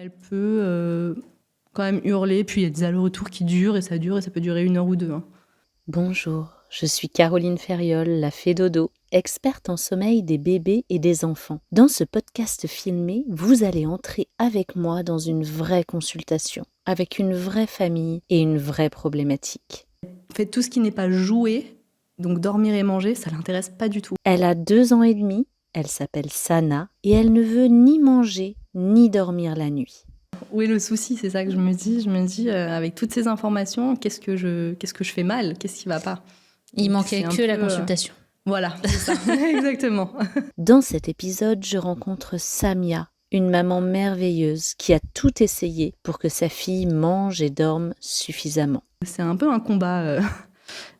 Elle peut quand même hurler, puis il y a des allers-retours qui durent, et ça peut durer 1 heure ou 2. Bonjour, je suis Caroline Ferriol, la fée dodo, experte en sommeil des bébés et des enfants. Dans ce podcast filmé, vous allez entrer avec moi dans une vraie consultation, avec une vraie famille et une vraie problématique. En fait, tout ce qui n'est pas jouer, donc dormir et manger, ça l'intéresse pas du tout. Elle a 2 ans et demi, elle s'appelle Sana et elle ne veut ni manger ni dormir la nuit. Où est le souci? C'est ça que je me dis. Je me dis, avec toutes ces informations, qu'est-ce que je fais mal? Qu'est-ce qui va pas? Il manquait C'est que un la peu, consultation. Voilà, c'est ça, exactement. Dans cet épisode, je rencontre Samia, une maman merveilleuse qui a tout essayé pour que sa fille mange et dorme suffisamment. C'est un peu un combat.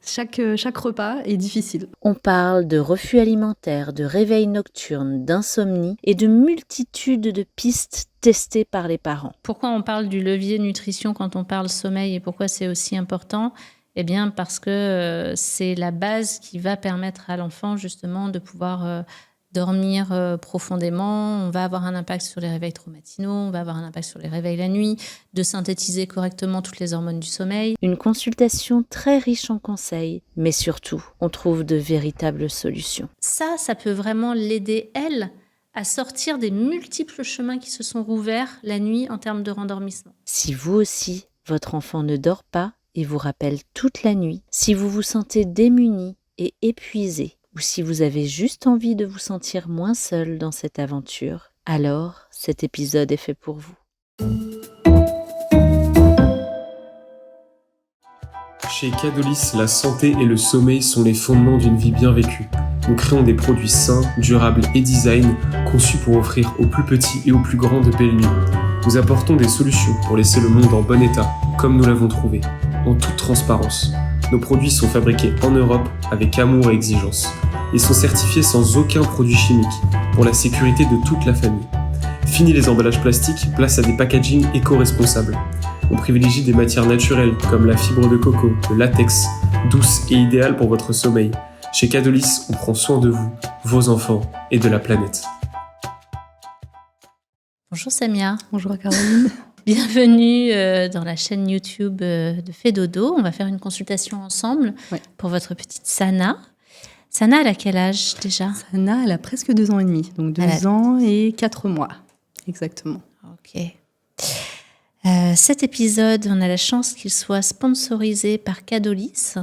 Chaque repas est difficile. On parle de refus alimentaire, de réveil nocturne, d'insomnie et de multitudes de pistes testées par les parents. Pourquoi on parle du levier nutrition quand on parle sommeil et pourquoi c'est aussi important ? Eh bien, parce que c'est la base qui va permettre à l'enfant justement de pouvoir dormir profondément. On va avoir un impact sur les réveils trop matinaux, on va avoir un impact sur les réveils la nuit, de synthétiser correctement toutes les hormones du sommeil. Une consultation très riche en conseils, mais surtout, on trouve de véritables solutions. Ça peut vraiment l'aider, elle, à sortir des multiples chemins qui se sont rouverts la nuit en termes de rendormissement. Si vous aussi, votre enfant ne dort pas et vous rappelle toute la nuit, si vous vous sentez démuni et épuisé, ou si vous avez juste envie de vous sentir moins seul dans cette aventure, alors cet épisode est fait pour vous. Chez Cadolis, la santé et le sommeil sont les fondements d'une vie bien vécue. Nous créons des produits sains, durables et design conçus pour offrir aux plus petits et aux plus grands de belles nuits. Nous apportons des solutions pour laisser le monde en bon état, comme nous l'avons trouvé, en toute transparence. Nos produits sont fabriqués en Europe avec amour et exigence et sont certifiés sans aucun produit chimique pour la sécurité de toute la famille. Fini les emballages plastiques, place à des packagings éco-responsables. On privilégie des matières naturelles comme la fibre de coco, le latex, douce et idéale pour votre sommeil. Chez Cadolis, on prend soin de vous, vos enfants et de la planète. Bonjour Samia. Bonjour Caroline. Bienvenue dans la chaîne YouTube de Fée Dodo. On va faire une consultation ensemble pour votre petite Sana. Sana, elle a quel âge déjà ? Sana, elle a presque 2 ans et demi, donc 2 ans et 4 mois, exactement. Ok. Cet épisode, on a la chance qu'il soit sponsorisé par Cadolis,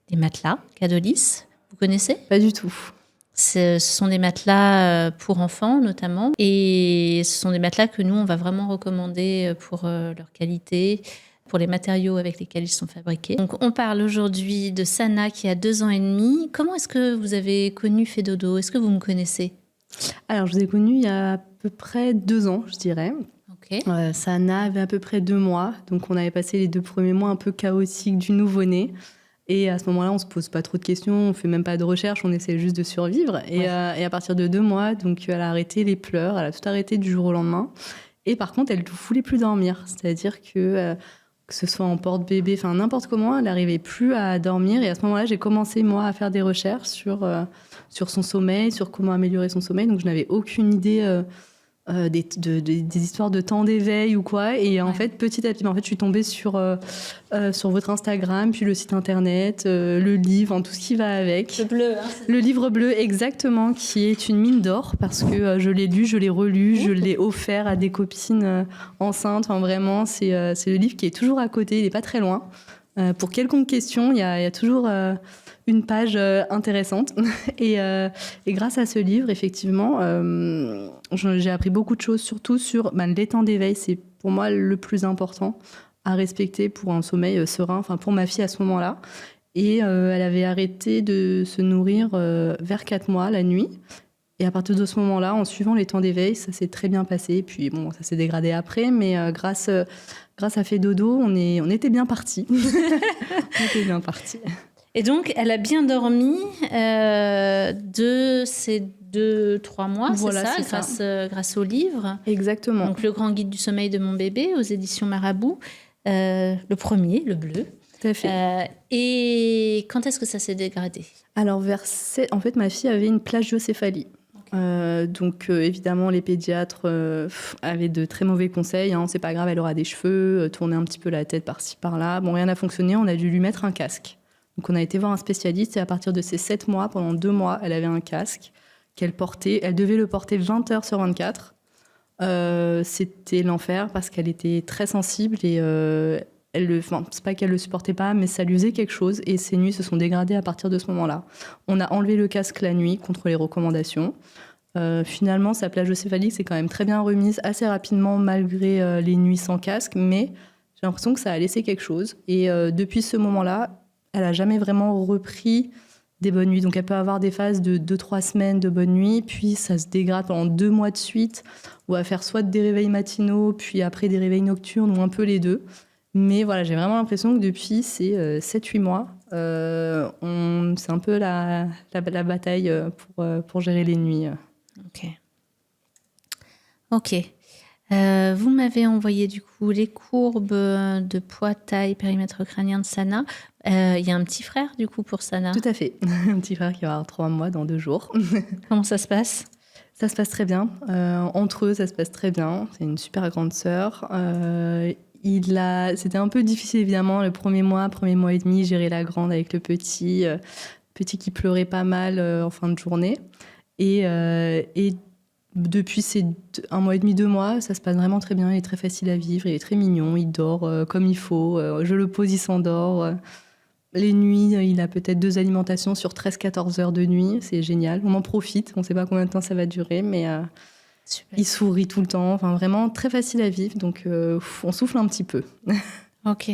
des matelas Cadolis. Vous connaissez ? Pas du tout. Ce sont des matelas pour enfants notamment, et ce sont des matelas que nous, on va vraiment recommander pour leur qualité, pour les matériaux avec lesquels ils sont fabriqués. Donc, on parle aujourd'hui de Sana qui a 2 ans et demi. Comment est-ce que vous avez connu Fée Dodo ? Est-ce que vous me connaissez ? Alors, je vous ai connue il y a à peu près 2 ans, je dirais. Ok. Sana avait à peu près 2 mois, donc on avait passé les 2 premiers mois un peu chaotiques du nouveau-né. Et à ce moment-là, on ne se pose pas trop de questions, on ne fait même pas de recherche, on essaie juste de survivre. Et à partir de 2 mois, donc, elle a arrêté les pleurs, elle a tout arrêté du jour au lendemain. Et par contre, elle ne voulait plus dormir. C'est-à-dire que ce soit en porte-bébé, enfin n'importe comment, elle n'arrivait plus à dormir. Et à ce moment-là, j'ai commencé, moi, à faire des recherches sur son sommeil, sur comment améliorer son sommeil. Donc, je n'avais aucune idée des histoires de temps d'éveil ou quoi. Et en fait, petit à petit, je suis tombée sur votre Instagram, puis le site internet, le livre, tout ce qui va avec. Le bleu, Le livre bleu, exactement, qui est une mine d'or, parce que je l'ai lu, je l'ai relu, je l'ai offert à des copines enceintes. Enfin, vraiment, c'est le livre qui est toujours à côté, il n'est pas très loin. Pour quelconque question, il y a toujours une page intéressante. Et grâce à ce livre, effectivement, j'ai appris beaucoup de choses, surtout sur les temps d'éveil. C'est pour moi le plus important à respecter pour un sommeil serein, pour ma fille à ce moment-là. Et elle avait arrêté de se nourrir vers 4 mois la nuit. Et à partir de ce moment-là, en suivant les temps d'éveil, ça s'est très bien passé. Puis bon, ça s'est dégradé après, mais grâce à Fée Dodo, on était bien partis. On était bien partis. Et donc, elle a bien dormi de ces 2-3 mois, voilà, c'est ça, grâce au livre. Exactement. Donc, le grand guide du sommeil de mon bébé aux éditions Marabout, le premier, le bleu. Tout à fait. Et quand est-ce que ça s'est dégradé ? Alors, en fait, ma fille avait une plagiocéphalie. Donc évidemment, les pédiatres avaient de très mauvais conseils. Hein. C'est pas grave, elle aura des cheveux, tourner un petit peu la tête par-ci, par-là. Bon, rien n'a fonctionné, on a dû lui mettre un casque. Donc on a été voir un spécialiste et à partir de ses 7 mois, pendant 2 mois, elle avait un casque qu'elle portait. Elle devait le porter 20 heures sur 24. C'était l'enfer parce qu'elle était très sensible et c'est pas qu'elle le supportait pas, mais ça lui faisait quelque chose et ses nuits se sont dégradées à partir de ce moment-là. On a enlevé le casque la nuit contre les recommandations. Finalement, sa plagiocéphalique s'est quand même très bien remise assez rapidement malgré les nuits sans casque, mais j'ai l'impression que ça a laissé quelque chose. Et depuis ce moment-là, elle n'a jamais vraiment repris des bonnes nuits. Donc elle peut avoir des phases de 2-3 semaines de bonnes nuits, puis ça se dégrade pendant 2 mois de suite, ou à faire soit des réveils matinaux, puis après des réveils nocturnes, ou un peu les deux. Mais voilà, j'ai vraiment l'impression que depuis ces 7-8 mois, c'est un peu la bataille pour gérer les nuits. Ok. Vous m'avez envoyé du coup les courbes de poids, taille, périmètre crânien de Sana. Il y a un petit frère du coup pour Sana. Tout à fait. Un petit frère qui va avoir 3 mois dans 2 jours. Comment ça se passe ? Ça se passe très bien. Entre eux, ça se passe très bien. C'est une super grande sœur. C'était un peu difficile évidemment le premier mois et demi, gérer la grande avec le petit qui pleurait pas mal en fin de journée. Et depuis ces 1 mois et demi, 2 mois, ça se passe vraiment très bien. Il est très facile à vivre, il est très mignon, il dort comme il faut. Je le pose, il s'endort. Les nuits, il a peut-être 2 alimentations sur 13-14 heures de nuit. C'est génial. On en profite. On ne sait pas combien de temps ça va durer, mais il sourit tout le temps. Enfin, vraiment très facile à vivre. Donc, on souffle un petit peu. Ok.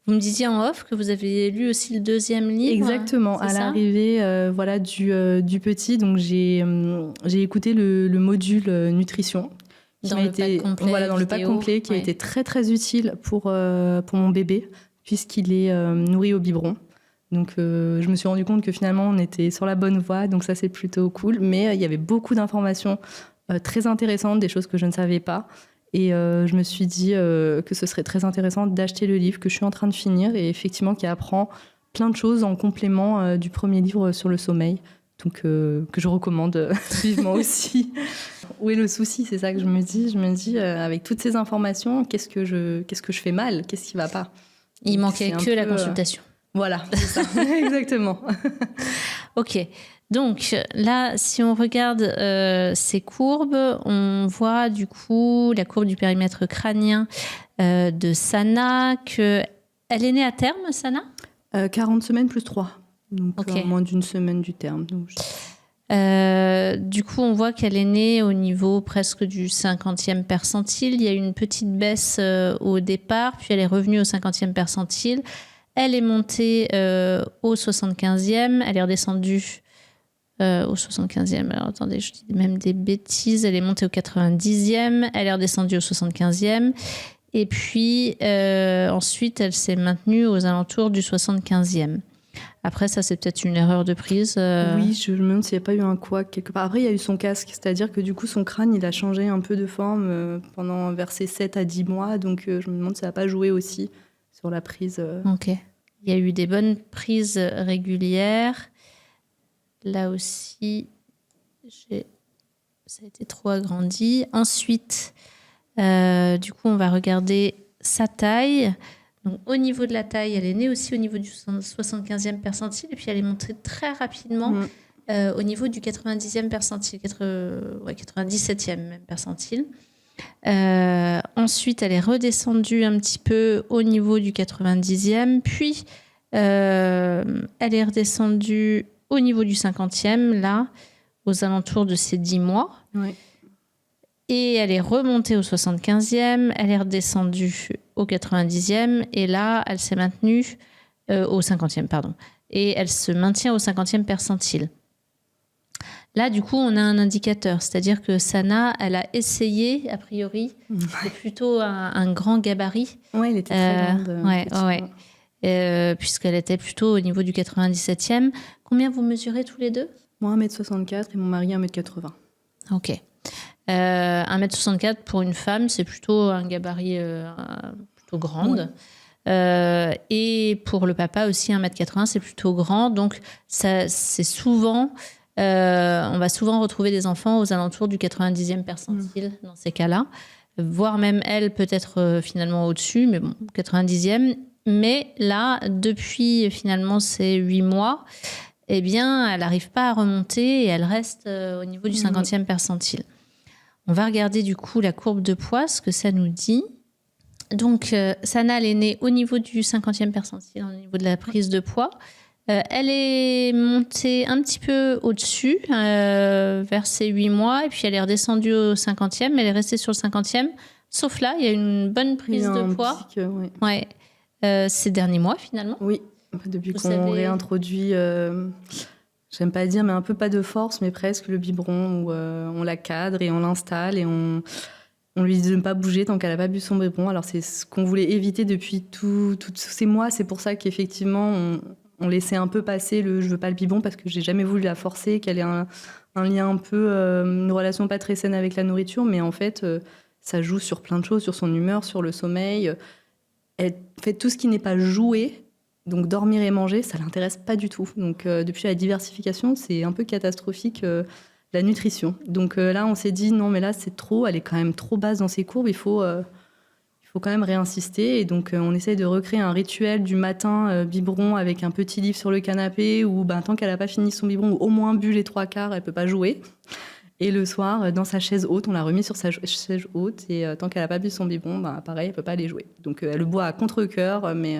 Vous me disiez en off que vous aviez lu aussi le 2e livre. Exactement. À l'arrivée du petit, donc j'ai écouté le module nutrition. Dans le pack complet. Voilà, dans le pack complet qui a été très, très utile pour mon bébé, puisqu'il est nourri au biberon. Donc, je me suis rendu compte que finalement, on était sur la bonne voie. Donc, ça, c'est plutôt cool. Mais il y avait beaucoup d'informations très intéressantes, des choses que je ne savais pas. Et je me suis dit que ce serait très intéressant d'acheter le livre que je suis en train de finir et effectivement qui apprend plein de choses en complément du premier livre sur le sommeil. Donc, que je recommande vivement aussi. Où est le souci ? C'est ça que je me dis. Je me dis, avec toutes ces informations, qu'est-ce que je fais mal ? Qu'est-ce qui ne va pas ? Il manquait que la consultation. Voilà, c'est ça. Exactement. Ok. Donc là, si on regarde ces courbes, on voit du coup la courbe du périmètre crânien de Sana, qu'elle est née à terme, Sana ? 40 semaines plus 3. Donc moins d'1 semaine du terme. Donc, du coup, on voit qu'elle est née au niveau presque du 50e percentile. Il y a eu une petite baisse au départ, puis elle est revenue au 50e percentile. Elle est montée au 75e, elle est redescendue au 75e. Alors attendez, je dis même des bêtises. Elle est montée au 90e, elle est redescendue au 75e. Et puis ensuite, elle s'est maintenue aux alentours du 75e. Après, ça, c'est peut-être une erreur de prise. Oui, je me demande s'il n'y a pas eu un couac quelque part. Après, il y a eu son casque, c'est-à-dire que du coup, son crâne, il a changé un peu de forme vers ses 7 à 10 mois. Donc, je me demande si ça n'a pas joué aussi sur la prise. Ok. Il y a eu des bonnes prises régulières. Là aussi, ça a été trop agrandi. Ensuite, du coup, on va regarder sa taille. Donc, au niveau de la taille, elle est née aussi au niveau du 75e percentile et puis elle est montée très rapidement au niveau du 90e percentile, 97e même percentile. Ensuite, elle est redescendue un petit peu au niveau du 90e, puis elle est redescendue au niveau du 50e, là, aux alentours de ses 10 mois. Oui. Et elle est remontée au 75e, elle est redescendue au 90e, et là, elle s'est maintenue au 50e, pardon. Et elle se maintient au 50e percentile. Là, du coup, on a un indicateur, c'est-à-dire que Sana, elle a essayé, a priori, c'est plutôt un grand gabarit. Oui, elle était très grande. Puisqu'elle était plutôt au niveau du 97e. Combien vous mesurez tous les deux ? Moi, 1m64 et mon mari 1m80. Ok. 1m64 pour une femme, c'est plutôt un gabarit plutôt grande. Et pour le papa aussi, 1m80, c'est plutôt grand. Donc, ça, c'est souvent On va souvent retrouver des enfants aux alentours du 90e percentile dans ces cas-là, voire même elle peut-être finalement au-dessus, mais bon, 90e. Mais là, depuis finalement ces 8 mois, eh bien, elle n'arrive pas à remonter et elle reste au niveau du 50e percentile. On va regarder du coup la courbe de poids, ce que ça nous dit. Donc, Sana, elle est née au niveau du 50e percentile, au niveau de la prise de poids. Elle est montée un petit peu au-dessus, vers ses 8 mois, et puis elle est redescendue au 50e, mais elle est restée sur le 50e. Sauf là, il y a une bonne prise de poids. Pic, oui. Ouais. Ces derniers mois, finalement. Oui, depuis qu'on réintroduit, j'aime pas dire, mais un peu pas de force, mais presque le biberon, où on la cadre et on l'installe et on lui dit de ne pas bouger tant qu'elle n'a pas bu son biberon. Alors c'est ce qu'on voulait éviter depuis tous ces mois. C'est pour ça qu'effectivement, on laissait un peu passer le « je veux pas le biberon » parce que j'ai jamais voulu la forcer, qu'elle ait un lien un peu, une relation pas très saine avec la nourriture. Mais en fait, ça joue sur plein de choses, sur son humeur, sur le sommeil. Elle fait tout ce qui n'est pas jouer, donc dormir et manger, ça l'intéresse pas du tout. Donc depuis la diversification, c'est un peu catastrophique la nutrition. Donc là, on s'est dit non, mais là c'est trop, elle est quand même trop basse dans ses courbes, il faut quand même réinsister. Et donc on essaye de recréer un rituel du matin biberon avec un petit livre sur le canapé où tant qu'elle n'a pas fini son biberon ou au moins bu les 3/4, elle peut pas jouer. Et le soir, dans sa chaise haute, on l'a remis sur sa chaise haute. Et tant qu'elle n'a pas bu son biberon, pareil, elle ne peut pas aller jouer. Donc, elle le boit à contre-cœur, mais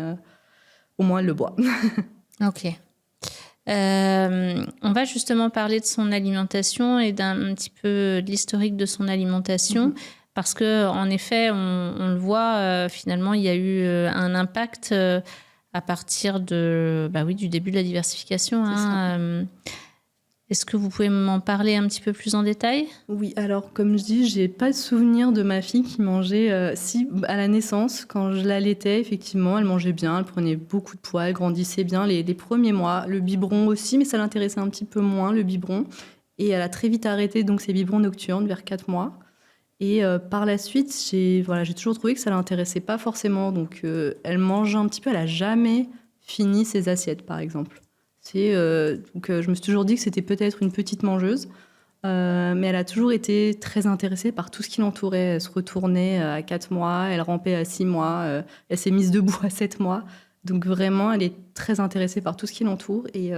au moins, elle le boit. Ok. On va justement parler de son alimentation et d'un petit peu de l'historique de son alimentation. Parce qu'en effet, on le voit, finalement, il y a eu un impact à partir du début de la diversification. Est-ce que vous pouvez m'en parler un petit peu plus en détail ? Oui, alors comme je dis, j'ai pas de souvenir de ma fille qui mangeait. Si, à la naissance, quand je l'allaitais, effectivement, elle mangeait bien, elle prenait beaucoup de poids, elle grandissait bien les premiers mois. Le biberon aussi, mais ça l'intéressait un petit peu moins, le biberon. Et elle a très vite arrêté donc ses biberons nocturnes, vers 4 mois. Et par la suite, j'ai toujours trouvé que ça l'intéressait pas forcément. Donc elle mange un petit peu, elle a jamais fini ses assiettes, par exemple. Donc, je me suis toujours dit que c'était peut-être une petite mangeuse, mais elle a toujours été très intéressée par tout ce qui l'entourait. Elle se retournait à 4 mois, elle rampait à 6 mois, elle s'est mise debout à 7 mois. Donc vraiment, elle est très intéressée par tout ce qui l'entoure et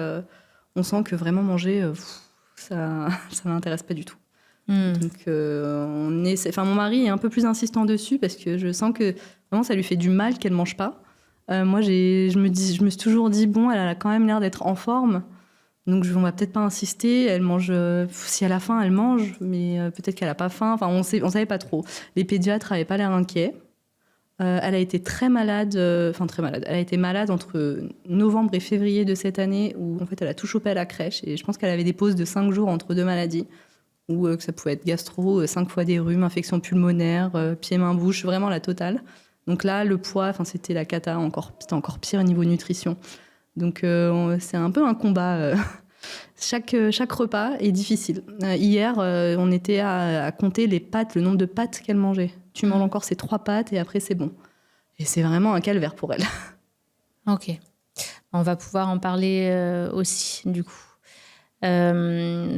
on sent que vraiment manger, ça ne l'intéresse pas du tout. Donc mon mari est un peu plus insistant dessus parce que je sens que vraiment ça lui fait du mal qu'elle ne mange pas. Moi, je me suis toujours dit, bon, elle a quand même l'air d'être en forme, donc on va peut-être pas insister. Elle mange, si elle a faim, elle mange, mais peut-être qu'elle a pas faim. Enfin, on savait pas trop. Les pédiatres n'avaient pas l'air inquiets. Elle a été très malade. Elle a été malade entre novembre et février de cette année, où en fait, elle a tout chopé à la crèche. Et je pense qu'elle avait des pauses de 5 jours entre 2 maladies, ou que ça pouvait être gastro, 5 fois des rhumes, infection pulmonaire, pieds, mains, bouche, vraiment la totale. Donc là, le poids, c'était la cata, c'était encore pire au niveau nutrition. Donc c'est un peu un combat. Chaque repas est difficile. Hier, on était à compter les pâtes, le nombre de pâtes qu'elle mangeait. Tu manges encore ces 3 pâtes et après c'est bon. Et c'est vraiment un calvaire pour elle. Ok. On va pouvoir en parler aussi, du coup.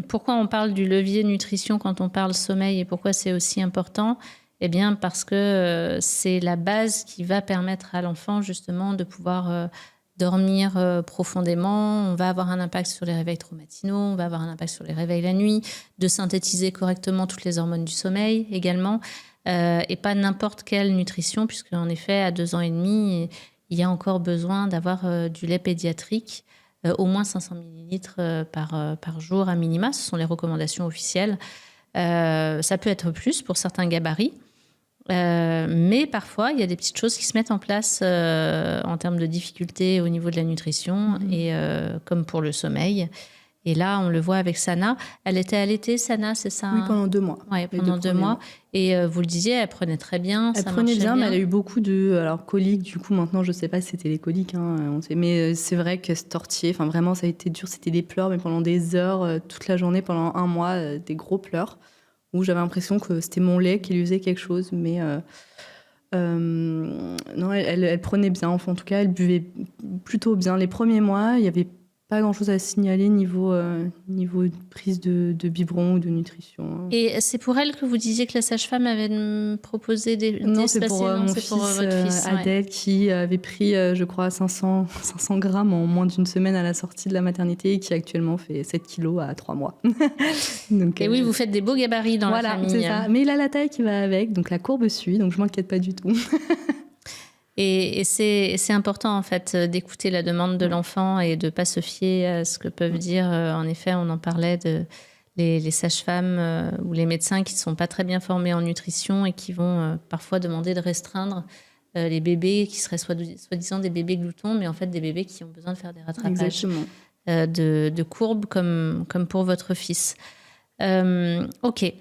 Pourquoi on parle du levier nutrition quand on parle sommeil et pourquoi c'est aussi important ? Eh bien, parce que c'est la base qui va permettre à l'enfant, justement, de pouvoir dormir profondément. On va avoir un impact sur les réveils trop matinaux, on va avoir un impact sur les réveils la nuit, de synthétiser correctement toutes les hormones du sommeil également, et pas n'importe quelle nutrition, puisque en effet, à 2 ans et demi, il y a encore besoin d'avoir du lait pédiatrique, au moins 500 ml par jour à minima. Ce sont les recommandations officielles. Ça peut être plus pour certains gabarits. Mais parfois, il y a des petites choses qui se mettent en place en termes de difficultés au niveau de la nutrition et comme pour le sommeil. Et là, on le voit avec Sana. Elle était allaitée, Sana, c'est ça ? Oui, pendant 2 mois. Oui, pendant 2 mois. Et vous le disiez, elle prenait très bien. Elle prenait bien, mais elle a eu beaucoup de coliques. Du coup, maintenant, je ne sais pas si c'était les coliques. Mais c'est vrai que ce tortier, vraiment, ça a été dur. C'était des pleurs, mais pendant des heures, toute la journée, pendant 1 mois, des gros pleurs. Où j'avais l'impression que c'était mon lait qui lui faisait quelque chose. Mais non, elle prenait bien. Enfin, en tout cas, elle buvait plutôt bien. Les premiers mois, il y avait pas grand-chose à signaler niveau prise de biberon ou de nutrition. Et c'est pour elle que vous disiez que la sage-femme avait proposé des Non, c'est pour non, mon c'est fils, pour votre fils. Adèle, qui avait pris, je crois, 500 grammes en moins d'une semaine à la sortie de la maternité et qui actuellement fait 7 kilos à 3 mois. Donc, Et oui, vous faites des beaux gabarits dans la famille. Voilà, c'est ça. Mais il a la taille qui va avec, donc la courbe suit, donc je m'inquiète pas du tout. Et c'est important, en fait, d'écouter la demande de l'enfant et de ne pas se fier à ce que peuvent dire. En effet, on en parlait les sages-femmes ou les médecins qui ne sont pas très bien formés en nutrition et qui vont parfois demander de restreindre les bébés qui seraient soi-disant des bébés gloutons, mais en fait des bébés qui ont besoin de faire des rattrapages de courbes comme pour votre fils. Ok.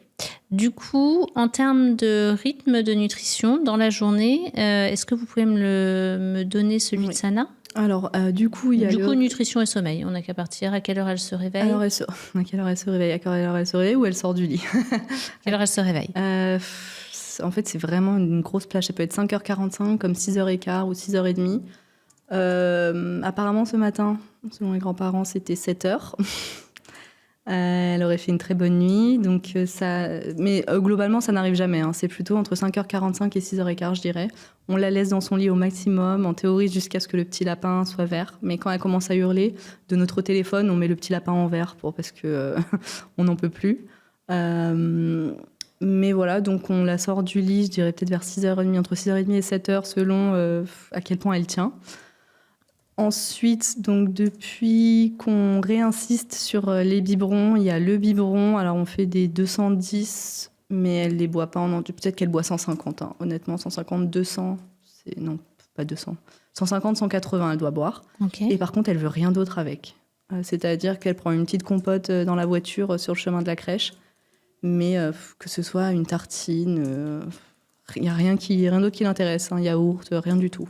Du coup, en termes de rythme de nutrition dans la journée, est-ce que vous pouvez me donner celui de Sana ? Alors, du coup, il y a nutrition et sommeil. On n'a qu'à partir. À quelle heure elle se réveille ? À quelle heure elle se réveille ou elle sort du lit ? À quelle heure elle se réveille ? En fait, c'est vraiment une grosse plage. Ça peut être 5h45, comme 6h15 ou 6h30. Apparemment, ce matin, selon les grands-parents, c'était 7h. Elle aurait fait une très bonne nuit. Donc mais globalement, ça n'arrive jamais. C'est plutôt entre 5h45 et 6h15, je dirais. On la laisse dans son lit au maximum, en théorie, jusqu'à ce que le petit lapin soit vert. Mais quand elle commence à hurler, de notre téléphone, on met le petit lapin en vert parce que on n'en peut plus. Mais voilà, donc on la sort du lit, je dirais peut-être vers 6h30, entre 6h30 et 7h, selon à quel point elle tient. Ensuite, donc depuis qu'on réinsiste sur les biberons, il y a le biberon. Alors on fait des 210, mais elle les boit pas en entier. Peut-être qu'elle boit 150. Honnêtement, 150, 200, non, pas 200. 150, 180, elle doit boire. Okay. Et par contre, elle veut rien d'autre avec. C'est-à-dire qu'elle prend une petite compote dans la voiture sur le chemin de la crèche, mais que ce soit une tartine, il n'y a rien d'autre qui l'intéresse. Yaourt, rien du tout.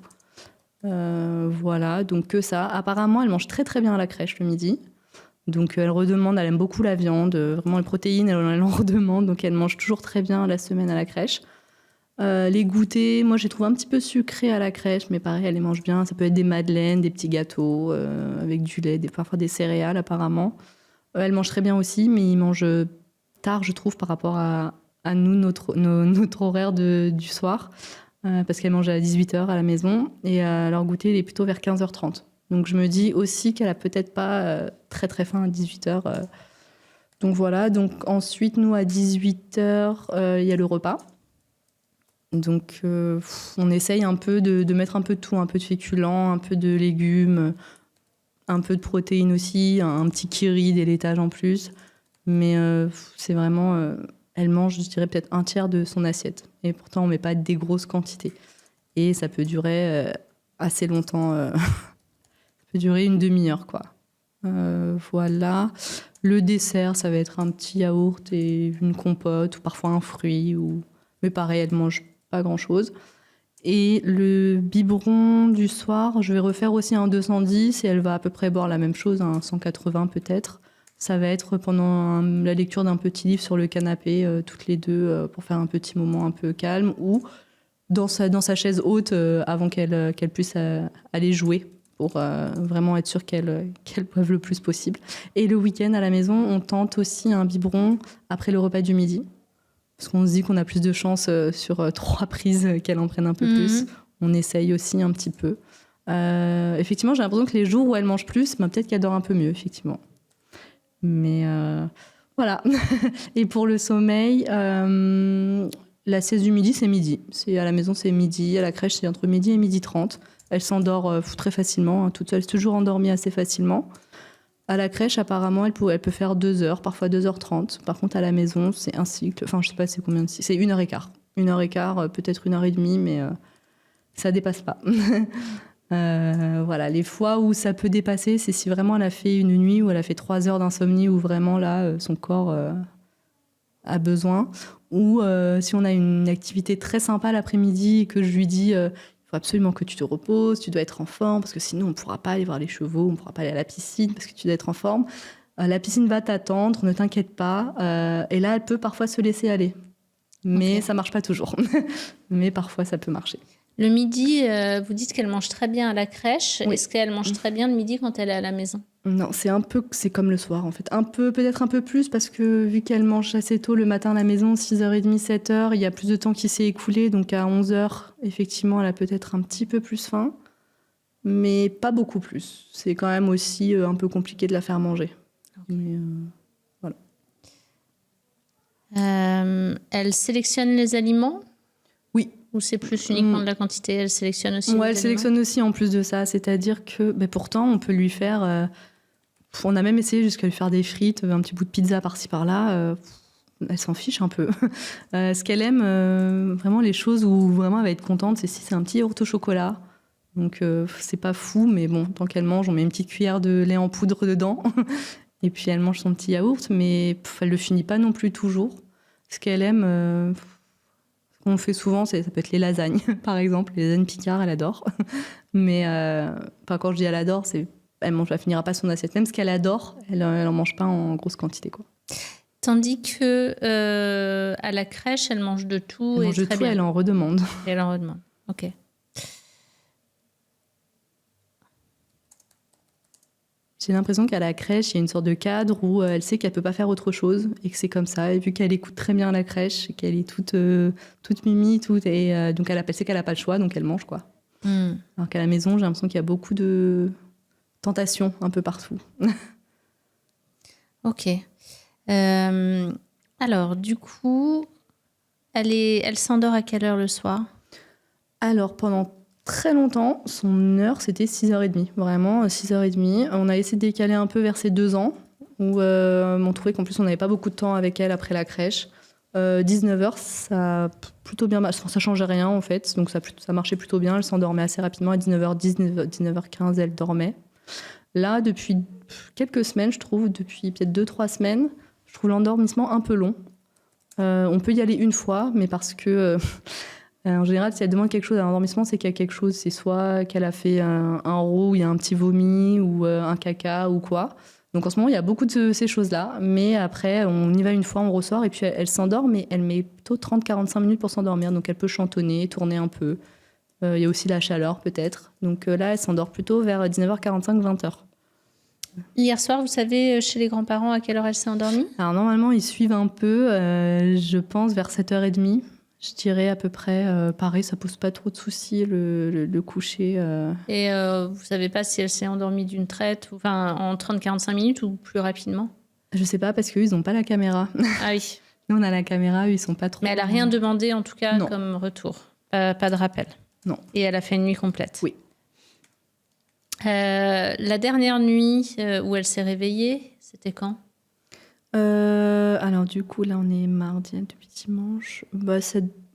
Voilà, donc que ça. Apparemment, elle mange très très bien à la crèche le midi. Donc elle redemande, elle aime beaucoup la viande, vraiment les protéines, elle en redemande. Donc elle mange toujours très bien la semaine à la crèche. Les goûters, moi j'ai trouvé un petit peu sucré à la crèche, mais pareil, elle les mange bien. Ça peut être des madeleines, des petits gâteaux avec du lait, parfois des céréales apparemment. Elle mange très bien aussi, mais ils mangent tard, je trouve, par rapport à nous, notre horaire du soir. Parce qu'elle mange à 18h à la maison et leur goûter il est plutôt vers 15h30. Donc je me dis aussi qu'elle a peut-être pas très très faim à 18h. Donc voilà, donc ensuite nous à 18h il y a le repas. Donc on essaye un peu de mettre un peu de tout, un peu de féculents, un peu de légumes, un peu de protéines aussi, un petit kiri, des laitages en plus. Mais c'est vraiment... elle mange, je dirais, peut-être un tiers de son assiette. Et pourtant, on ne met pas des grosses quantités. Et ça peut durer assez longtemps. Ça peut durer une demi-heure, quoi. Voilà. Le dessert, ça va être un petit yaourt et une compote, ou parfois un fruit. Mais pareil, elle ne mange pas grand-chose. Et le biberon du soir, je vais refaire aussi un 210 et elle va à peu près boire la même chose, un 180 peut-être. Ça va être pendant la lecture d'un petit livre sur le canapé, toutes les deux, pour faire un petit moment un peu calme, ou dans sa chaise haute avant qu'elle puisse aller jouer, pour vraiment être sûre qu'elle boive le plus possible. Et le week-end à la maison, on tente aussi un biberon après le repas du midi, parce qu'on se dit qu'on a plus de chance sur 3 prises qu'elle en prenne un peu plus. On essaye aussi un petit peu. Effectivement, j'ai l'impression que les jours où elle mange plus, peut-être qu'elle dort un peu mieux, effectivement. Mais voilà. Et pour le sommeil, la sieste du midi, c'est midi. À la maison, c'est midi. À la crèche, c'est entre midi et 12h30. Elle s'endort très facilement, toute seule, toujours endormie assez facilement. À la crèche, apparemment, elle peut faire 2 heures, parfois 2h30. Par contre, à la maison, c'est un cycle. Enfin, je sais pas c'est combien de cycles. C'est 1h15. 1h15, peut-être 1h30, mais ça dépasse pas. Voilà, les fois où ça peut dépasser, c'est si vraiment elle a fait une nuit où elle a fait 3 heures d'insomnie, où vraiment là, son corps a besoin. Ou si on a une activité très sympa l'après-midi et que je lui dis il faut absolument que tu te reposes, tu dois être en forme, parce que sinon on ne pourra pas aller voir les chevaux, on ne pourra pas aller à la piscine, parce que tu dois être en forme. La piscine va t'attendre, ne t'inquiète pas. Et là, elle peut parfois se laisser aller. Mais ça ne marche pas toujours. Mais parfois, ça peut marcher. Le midi, vous dites qu'elle mange très bien à la crèche. Oui. Est-ce qu'elle mange très bien le midi quand elle est à la maison ? Non, c'est comme le soir en fait. Peut-être un peu plus parce que vu qu'elle mange assez tôt le matin à la maison, 6h30, 7h, il y a plus de temps qui s'est écoulé. Donc à 11h, effectivement, elle a peut-être un petit peu plus faim, mais pas beaucoup plus. C'est quand même aussi un peu compliqué de la faire manger. Mais, voilà. Elle sélectionne les aliments? Oui. Ou c'est plus uniquement de la quantité? Elle sélectionne aussi les elle aliments? sélectionne aussi en plus de ça. C'est-à-dire que pourtant, on peut lui faire... on a même essayé jusqu'à lui faire des frites, un petit bout de pizza par-ci par-là. Elle s'en fiche un peu. Ce qu'elle aime, vraiment les choses où vraiment elle va être contente, c'est si c'est un petit yaourt au chocolat. Donc c'est pas fou, mais bon, tant qu'elle mange, on met une petite cuillère de lait en poudre dedans. Et puis elle mange son petit yaourt, mais elle le finit pas non plus toujours. Ce qu'elle aime, ce qu'on fait souvent, ça peut être les lasagnes, par exemple. Les lasagnes Picard, elle adore. Mais quand je dis elle adore, elle finira pas son assiette. Même ce qu'elle adore, elle en mange pas en grosse quantité, quoi. Tandis que à la crèche, elle mange de tout. Elle mange de très tout, bien. elle en redemande. Et elle en redemande. Ok. J'ai l'impression qu'à la crèche, il y a une sorte de cadre où elle sait qu'elle peut pas faire autre chose et que c'est comme ça. Et vu qu'elle écoute très bien la crèche, qu'elle est toute mimi, donc elle sait qu'elle a pas le choix, donc elle mange, quoi. Alors qu'à la maison, j'ai l'impression qu'il y a beaucoup de tentations un peu partout. Ok. Alors, du coup, elle s'endort à quelle heure le soir? Alors, pendant très longtemps, son heure, c'était 6h30. Vraiment, 6h30. On a essayé de décaler un peu vers ses 2 ans, où on trouvait qu'en plus, on n'avait pas beaucoup de temps avec elle après la crèche. 19h, ça a plutôt bien marché. Ça changeait rien, en fait. Donc, ça marchait plutôt bien. Elle s'endormait assez rapidement. À 19h10, 19h15, elle dormait. Là, depuis quelques semaines, je trouve, depuis peut-être 2-3 semaines, je trouve l'endormissement un peu long. On peut y aller une fois, mais parce que, en général, si elle demande quelque chose à l'endormissement, c'est qu'il y a quelque chose. C'est soit qu'elle a fait un roux, il y a un petit vomi, ou un caca, ou quoi. Donc en ce moment, il y a beaucoup de ces choses-là. Mais après, on y va une fois, on ressort, et puis elle s'endort, mais elle met plutôt 30-45 minutes pour s'endormir. Donc elle peut chantonner, tourner un peu. Il y a aussi la chaleur, peut-être. Donc là, elle s'endort plutôt vers 19h45, 20h. Hier soir, vous savez, chez les grands-parents, à quelle heure elle s'est endormie? Alors normalement, ils suivent un peu, je pense, vers 7h30. Je dirais à peu près, pareil, ça pose pas trop de soucis, le coucher. Et vous savez pas si elle s'est endormie d'une traite, en 30-45 minutes ou plus rapidement? Je sais pas, parce qu'eux, ils n'ont pas la caméra. Ah oui. Nous, on a la caméra, eux, ils sont pas trop... Mais elle a rien demandé, en tout cas, Non. comme retour. Pas de rappel. Non. Et elle a fait une nuit complète. Oui. La dernière nuit où elle s'est réveillée, c'était quand? Alors du coup, là, on est mardi depuis dimanche.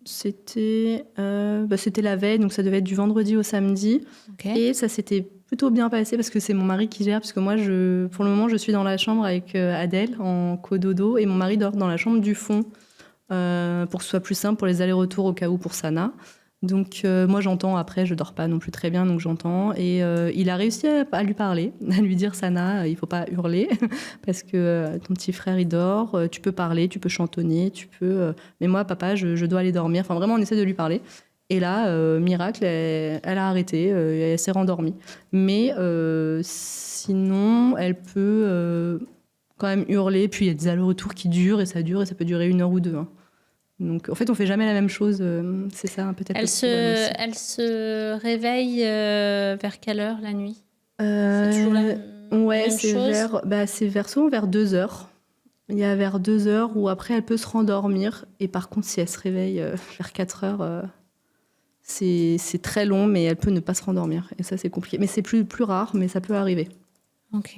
C'était la veille, donc ça devait être du vendredi au samedi. Okay. Et ça s'était plutôt bien passé parce que c'est mon mari qui gère, parce que moi, pour le moment, je suis dans la chambre avec Adèle en cododo et mon mari dort dans la chambre du fond pour que ce soit plus simple pour les allers-retours au cas où pour Sana. Donc moi j'entends, après je dors pas non plus très bien, donc j'entends, et il a réussi à lui parler, à lui dire Sana, il faut pas hurler parce que ton petit frère il dort, tu peux parler, tu peux chantonner, mais moi papa je dois aller dormir. Enfin vraiment on essaie de lui parler, et là miracle, elle a arrêté, elle s'est rendormie, mais sinon elle peut quand même hurler, puis il y a des allers-retours qui durent et ça peut durer 1 heure ou 2, hein. Donc, en fait, on fait jamais la même chose. C'est ça, peut-être. Elle se réveille vers quelle heure la nuit? C'est toujours la même c'est souvent vers 2h. Il y a vers 2h où après, elle peut se rendormir. Et par contre, si elle se réveille vers 4h, c'est très long, mais elle peut ne pas se rendormir. Et ça, c'est compliqué. Mais c'est plus rare, mais ça peut arriver. Ok.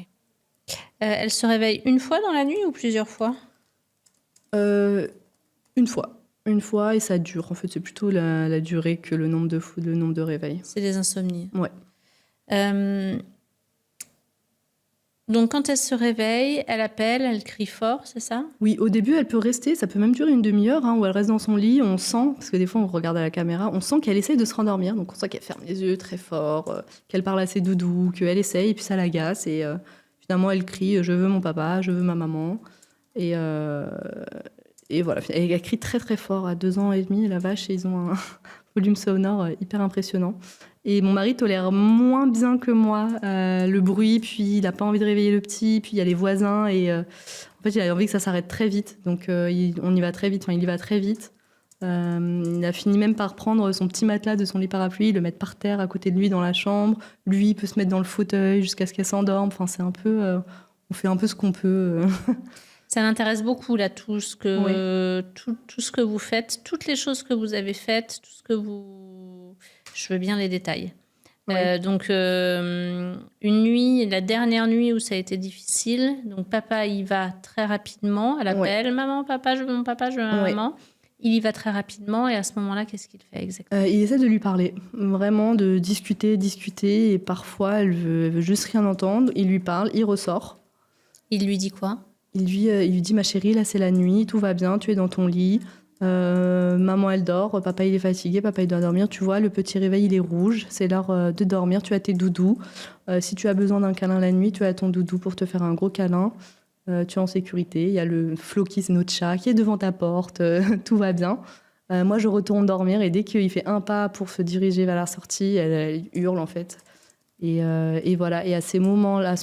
Elle se réveille une fois dans la nuit ou plusieurs fois? Une fois, et ça dure. En fait, c'est plutôt la durée que le nombre de réveils. C'est des insomnies. Ouais. Donc, quand elle se réveille, elle appelle, elle crie fort, c'est ça? Oui, au début, elle peut rester. Ça peut même durer 1/2 heure, où elle reste dans son lit. On sent, parce que des fois, on regarde à la caméra, on sent qu'elle essaye de se rendormir. Donc, on sent qu'elle ferme les yeux très fort, qu'elle parle à ses doudous, qu'elle essaye, et puis ça l'agace. Et finalement, elle crie « Je veux mon papa, je veux ma maman ». Et voilà, elle crie très très fort à 2 ans et demi, la vache, et ils ont volume sonore hyper impressionnant. Et mon mari tolère moins bien que moi le bruit, puis il n'a pas envie de réveiller le petit, puis il y a les voisins, et en fait, il a envie que ça s'arrête très vite. Donc, on y va très vite, il y va très vite. Il a fini même par prendre son petit matelas de son lit parapluie, le mettre par terre à côté de lui dans la chambre. Lui, il peut se mettre dans le fauteuil jusqu'à ce qu'elle s'endorme. Enfin, c'est un peu... on fait un peu ce qu'on peut. Ça m'intéresse beaucoup, là, tout ce que vous faites, toutes les choses que vous avez faites, tout ce que vous... Je veux bien les détails. Oui. Donc, une nuit, la dernière nuit où ça a été difficile, donc papa y va très rapidement, elle appelle « Maman, papa, je veux mon papa, je veux ma maman ». Il y va très rapidement, et à ce moment-là, qu'est-ce qu'il fait exactement ? Il essaie de lui parler, vraiment de discuter, et parfois elle veut juste rien entendre. Il lui parle, il ressort. Il lui dit quoi ? Il lui dit « Ma chérie, là c'est la nuit, tout va bien, tu es dans ton lit. Maman elle dort, papa il est fatigué, papa il doit dormir. Tu vois, le petit réveil il est rouge, c'est l'heure de dormir, tu as tes doudous. Si tu as besoin d'un câlin la nuit, tu as ton doudou pour te faire un gros câlin. Tu es en sécurité, il y a le Floki, c'est notre chat, qui est devant ta porte, tout va bien. » Moi, je retourne dormir, et dès qu'il fait un pas pour se diriger vers la sortie, elle hurle en fait. Et voilà, et à ce moment-là,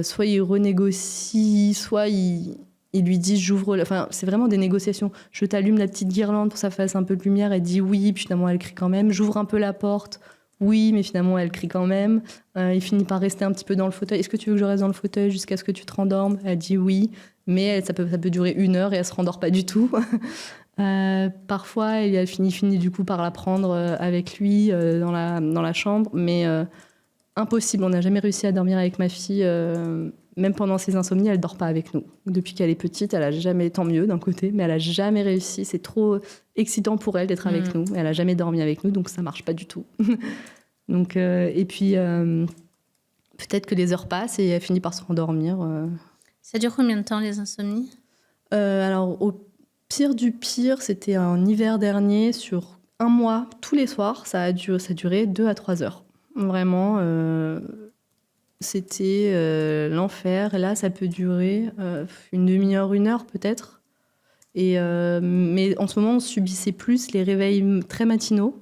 soit il renégocie, soit il lui dit j'ouvre... Enfin, c'est vraiment des négociations. Je t'allume la petite guirlande pour que ça fasse un peu de lumière. Elle dit oui, puis finalement elle crie quand même. J'ouvre un peu la porte. Oui, mais finalement, elle crie quand même. Il finit par rester un petit peu dans le fauteuil. Est-ce que tu veux que je reste dans le fauteuil jusqu'à ce que tu te rendormes ? Elle dit oui, mais ça peut durer 1 heure et elle se rendort pas du tout. Parfois, elle finit du coup par la prendre avec lui dans la chambre, mais impossible. On n'a jamais réussi à dormir avec ma fille. Même pendant ses insomnies, elle dort pas avec nous. Depuis qu'elle est petite, elle a jamais, tant mieux d'un côté, mais elle a jamais réussi. C'est trop excitant pour elle d'être avec nous. Elle a jamais dormi avec nous, donc ça marche pas du tout. Donc, et puis, peut-être que les heures passent et elle finit par se rendormir. Ça dure combien de temps, les insomnies ? Alors, au pire du pire, c'était en hiver dernier, sur 1 mois, tous les soirs, ça durait 2 à 3 heures. Vraiment, c'était l'enfer. Et là, ça peut durer une demi-heure, 1 heure peut-être. Mais en ce moment, on subissait plus les réveils très matinaux,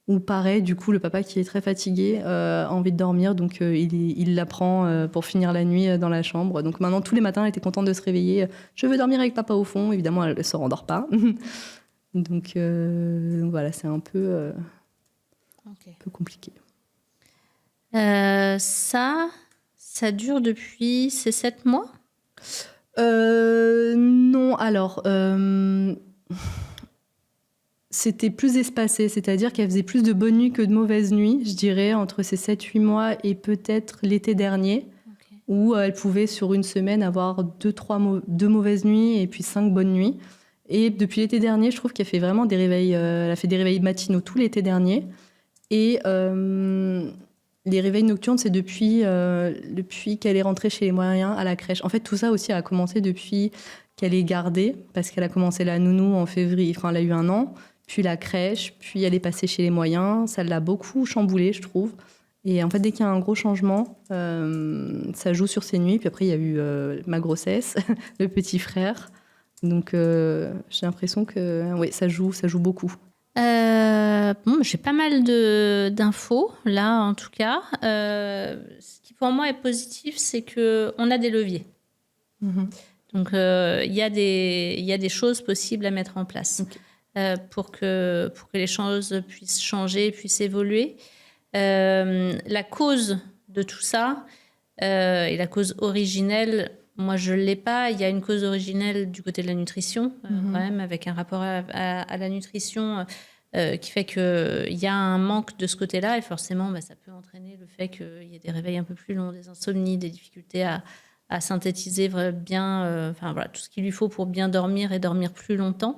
où pareil, du coup, le papa qui est très fatigué a envie de dormir, donc il la prend pour finir la nuit dans la chambre. Donc maintenant, tous les matins, elle était contente de se réveiller. Je veux dormir avec papa au fond. Évidemment, elle ne se rendort pas. Donc voilà, c'est un peu compliqué. Ça dure depuis ces 7 mois ? Non, alors... c'était plus espacé, c'est-à-dire qu'elle faisait plus de bonnes nuits que de mauvaises nuits, je dirais, entre ces 7-8 mois et peut-être l'été dernier, où elle pouvait, sur une semaine, avoir 2 mauvaises nuits et puis 5 bonnes nuits. Et depuis l'été dernier, je trouve qu'elle fait vraiment des réveils, elle a fait des réveils matinaux tout l'été dernier. Et les réveils nocturnes, c'est depuis qu'elle est rentrée chez les moyens à la crèche. En fait, tout ça aussi a commencé depuis qu'elle est gardée, parce qu'elle a commencé la nounou en février, enfin, elle a eu 1 an. Puis la crèche, puis elle est passée chez les moyens. Ça l'a beaucoup chamboulée, je trouve. Et en fait, dès qu'il y a un gros changement, ça joue sur ses nuits. Puis après, il y a eu ma grossesse, le petit frère. Donc, j'ai l'impression que oui, ça joue beaucoup. J'ai pas mal d'infos, là, en tout cas. Ce qui, pour moi, est positif, c'est qu'on a des leviers. Donc, il y a des choses possibles à mettre en place. Pour que les choses puissent changer, puissent évoluer. La cause de tout ça, et la cause originelle, moi je ne l'ai pas. Il y a une cause originelle du côté de la nutrition, quand même, avec un rapport à la nutrition qui fait qu'il y a un manque de ce côté-là, et forcément ça peut entraîner le fait qu'il y ait des réveils un peu plus longs, des insomnies, des difficultés à synthétiser bien, tout ce qu'il lui faut pour bien dormir et dormir plus longtemps.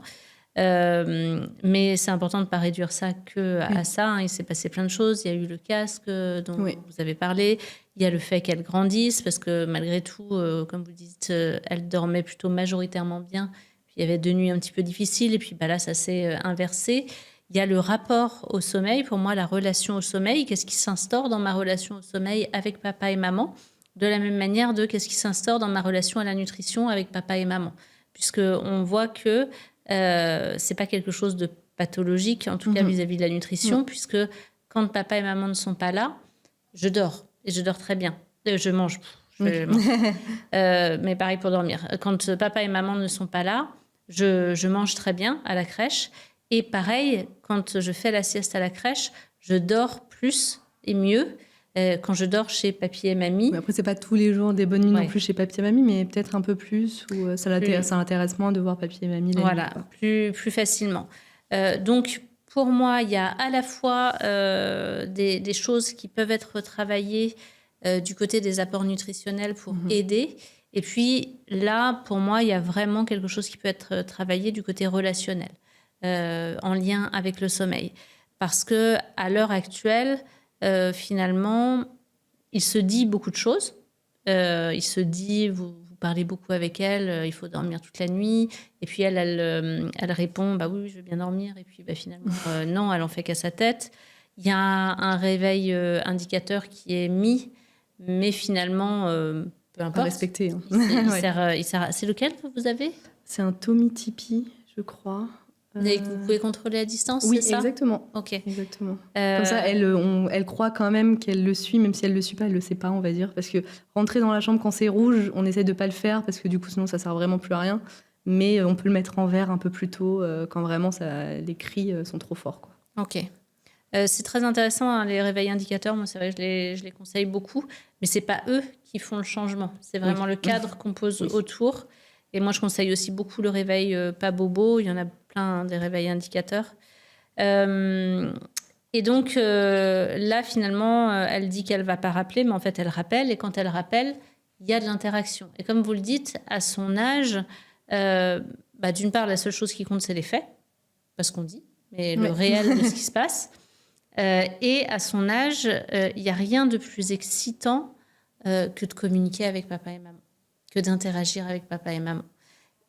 Mais c'est important de ne pas réduire ça à ça. Il s'est passé plein de choses. Il y a eu le casque dont vous avez parlé. Il y a le fait qu'elle grandisse, parce que malgré tout, comme vous dites, elle dormait plutôt majoritairement bien. Puis il y avait 2 nuits un petit peu difficiles, et puis là, ça s'est inversé. Il y a le rapport au sommeil. Pour moi, la relation au sommeil, qu'est-ce qui s'instaure dans ma relation au sommeil avec papa et maman, de la même manière qu'est-ce qui s'instaure dans ma relation à la nutrition avec papa et maman, puisqu'on voit que c'est pas quelque chose de pathologique, en tout cas vis-à-vis de la nutrition, puisque quand papa et maman ne sont pas là, je dors, et je dors très bien. Je mange, mais pareil pour dormir. Quand papa et maman ne sont pas là, je mange très bien à la crèche, et pareil, quand je fais la sieste à la crèche, je dors plus et mieux quand je dors chez papy et mamie. Mais après, c'est pas tous les jours des bonnes nuits non plus chez papy et mamie, mais peut-être un peu plus, ou ça l'intéresse moins de voir papy et mamie la nuit. Plus facilement. Donc, pour moi, il y a à la fois des choses qui peuvent être travaillées du côté des apports nutritionnels pour aider. Et puis là, pour moi, il y a vraiment quelque chose qui peut être travaillé du côté relationnel, en lien avec le sommeil. Parce qu'à l'heure actuelle, finalement, il se dit beaucoup de choses. Il se dit, vous parlez beaucoup avec elle, il faut dormir toute la nuit. Et puis elle répond, bah oui, je veux bien dormir. Et puis finalement, non, elle en fait qu'à sa tête. Il y a un réveil indicateur qui est mis, mais finalement, peu importe. Pas respecté. Hein. Il sert. C'est lequel que vous avez ? C'est un Tommy Tipeee, je crois. Et que vous pouvez contrôler à distance, oui, c'est ça ? Exactement. Ok. Exactement. Comme ça, elle croit quand même qu'elle le suit, même si elle le suit pas, elle le sait pas, on va dire. Parce que rentrer dans la chambre quand c'est rouge, on essaie de pas le faire parce que du coup, sinon, ça sert vraiment plus à rien. Mais on peut le mettre en vert un peu plus tôt quand vraiment les cris sont trop forts, quoi. Ok. C'est très intéressant, hein, les réveils indicateurs. Moi, c'est vrai que je les conseille beaucoup. Mais c'est pas eux qui font le changement. C'est vraiment le cadre qu'on pose autour. Et moi, je conseille aussi beaucoup le réveil pas bobo. Il y en a plein, des réveils indicateurs. Et donc, là, finalement, elle dit qu'elle ne va pas rappeler, mais en fait, elle rappelle. Et quand elle rappelle, il y a de l'interaction. Et comme vous le dites, à son âge, d'une part, la seule chose qui compte, c'est les faits, parce qu'on dit, mais le réel de ce qui se passe. Et à son âge, il n'y a rien de plus excitant que de communiquer avec papa et maman, que d'interagir avec papa et maman.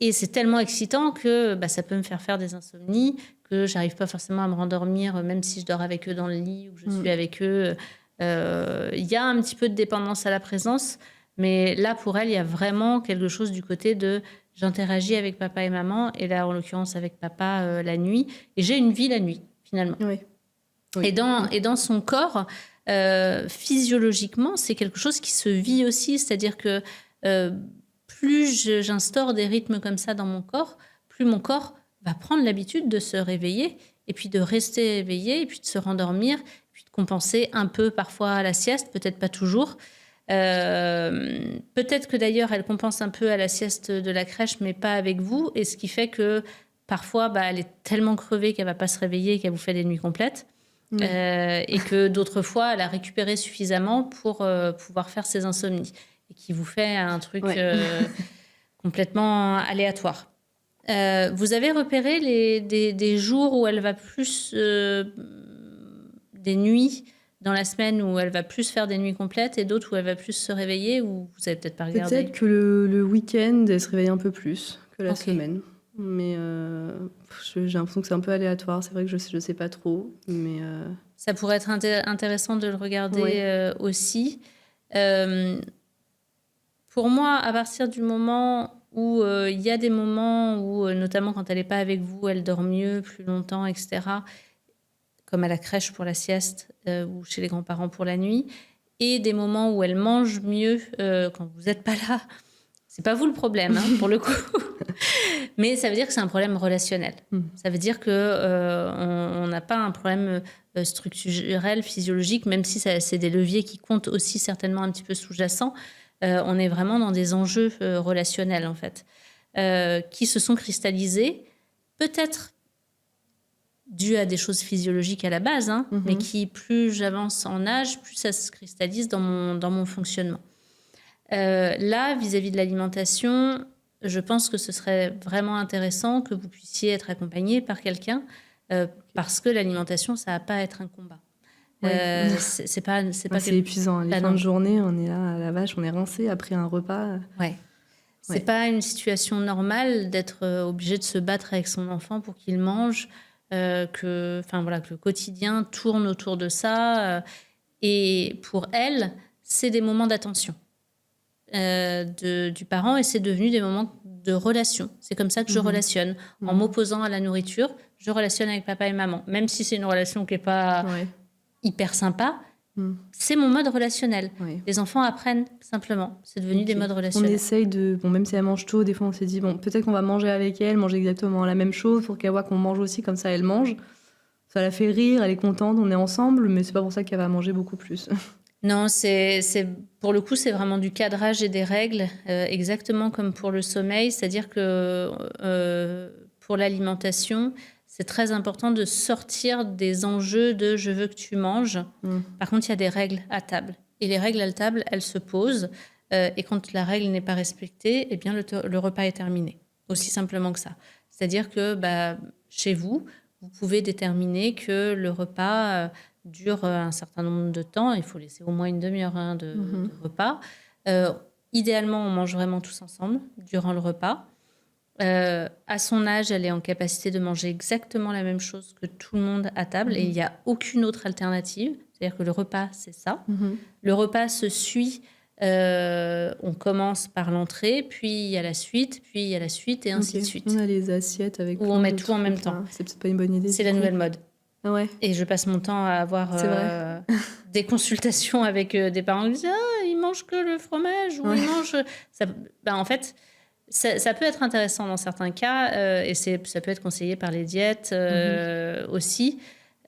Et c'est tellement excitant que ça peut me faire des insomnies, que j'arrive pas forcément à me rendormir, même si je dors avec eux dans le lit ou que je suis avec eux. Il y a un petit peu de dépendance à la présence, mais là, pour elle, il y a vraiment quelque chose du côté de j'interagis avec papa et maman, et là, en l'occurrence, avec papa la nuit. Et j'ai une vie la nuit, finalement. Oui. Et dans son corps, physiologiquement, c'est quelque chose qui se vit aussi. C'est-à-dire que plus j'instaure des rythmes comme ça dans mon corps, plus mon corps va prendre l'habitude de se réveiller et puis de rester éveillé et puis de se rendormir, puis de compenser un peu parfois à la sieste, peut-être pas toujours. Peut-être que d'ailleurs, elle compense un peu à la sieste de la crèche, mais pas avec vous. Et ce qui fait que parfois, elle est tellement crevée qu'elle ne va pas se réveiller et qu'elle vous fait des nuits complètes. Et que d'autres fois, elle a récupéré suffisamment pour pouvoir faire ses insomnies. Et qui vous fait un truc complètement aléatoire. Vous avez repéré des jours où elle va plus... des nuits dans la semaine où elle va plus faire des nuits complètes et d'autres où elle va plus se réveiller, ou vous avez peut-être pas regardé? Peut-être que le week-end, elle se réveille un peu plus que la semaine. Mais j'ai l'impression que c'est un peu aléatoire. C'est vrai que je sais pas trop. Mais ça pourrait être intéressant de le regarder aussi. Pour moi, à partir du moment où il y a des moments où, notamment quand elle n'est pas avec vous, elle dort mieux, plus longtemps, etc., comme à la crèche pour la sieste ou chez les grands-parents pour la nuit, et des moments où elle mange mieux quand vous n'êtes pas là. C'est pas vous le problème, hein, pour le coup. Mais ça veut dire que c'est un problème relationnel. Ça veut dire qu'on n'a pas un problème structurel, physiologique, même si c'est des leviers qui comptent aussi certainement un petit peu sous-jacents. On est vraiment dans des enjeux relationnels, en fait, qui se sont cristallisés, peut-être dû à des choses physiologiques à la base, hein, mais qui, plus j'avance en âge, plus ça se cristallise dans mon fonctionnement. Là, vis-à-vis de l'alimentation, je pense que ce serait vraiment intéressant que vous puissiez être accompagné par quelqu'un, parce que l'alimentation, ça n'a pas à être un combat. C'est pas c'est épuisant. Les fins de journée, on est là à la vache, on est rincé après un repas. C'est pas une situation normale d'être obligé de se battre avec son enfant pour qu'il mange. Que le quotidien tourne autour de ça. Et pour elle, c'est des moments d'attention du parent, et c'est devenu des moments de relation. C'est comme ça que je relationne. En m'opposant à la nourriture, je relationne avec papa et maman. Même si c'est une relation qui n'est pas hyper sympa, c'est mon mode relationnel. Les enfants apprennent simplement. C'est devenu des modes relationnels. On essaye de... Bon, même si elle mange tôt, des fois on s'est dit, bon, peut-être qu'on va manger avec elle, manger exactement la même chose pour qu'elle voit qu'on mange aussi, comme ça elle mange. Ça la fait rire, elle est contente, on est ensemble, mais c'est pas pour ça qu'elle va manger beaucoup plus. Non, pour le coup, c'est vraiment du cadrage et des règles, exactement comme pour le sommeil. C'est-à-dire que pour l'alimentation, c'est très important de sortir des enjeux de « je veux que tu manges ». Par contre, il y a des règles à table. Et les règles à table, elles se posent. Et quand la règle n'est pas respectée, eh bien, le repas est terminé. Aussi simplement que ça. C'est-à-dire que chez vous, vous pouvez déterminer que le repas dure un certain nombre de temps. Il faut laisser au moins une demi-heure de repas. Idéalement, on mange vraiment tous ensemble durant le repas. À son âge, elle est en capacité de manger exactement la même chose que tout le monde à table. Et il n'y a aucune autre alternative. C'est-à-dire que le repas, c'est ça. Le repas se suit. On commence par l'entrée, puis il y a la suite, puis il y a la suite, et ainsi de suite. On a les assiettes avec... Où on met tout en même temps. C'est peut-être pas une bonne idée. C'est la nouvelle mode. Ah ouais. Et je passe mon temps à avoir des consultations avec des parents qui disent « Ah, ils mangent que le fromage » ou « Ils mangent... » En fait, ça peut être intéressant dans certains cas, et ça peut être conseillé par les diètes aussi.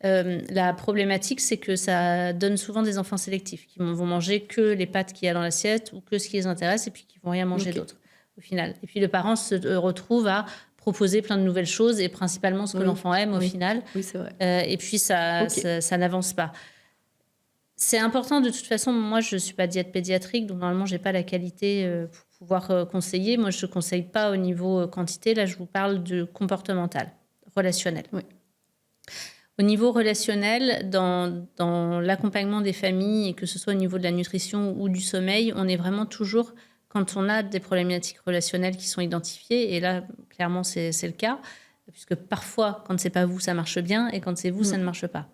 La problématique, c'est que ça donne souvent des enfants sélectifs qui vont manger que les pâtes qu'il y a dans l'assiette ou que ce qui les intéresse et puis qui vont rien manger d'autre au final. Et puis le parent se retrouve à proposer plein de nouvelles choses et principalement ce que l'enfant aime au final. Oui, c'est vrai. Et puis ça n'avance pas. C'est important de toute façon. Moi, je ne suis pas diète pédiatrique, donc normalement, je n'ai pas la qualité pour pouvoir conseiller. Moi, je ne conseille pas au niveau quantité. Là, je vous parle de comportemental, relationnel. Oui. Au niveau relationnel, dans l'accompagnement des familles, et que ce soit au niveau de la nutrition ou du sommeil, on est vraiment toujours, quand on a des problématiques relationnelles qui sont identifiées, et là, clairement, c'est le cas, puisque parfois, quand c'est pas vous, ça marche bien, et quand c'est vous, ça ne marche pas.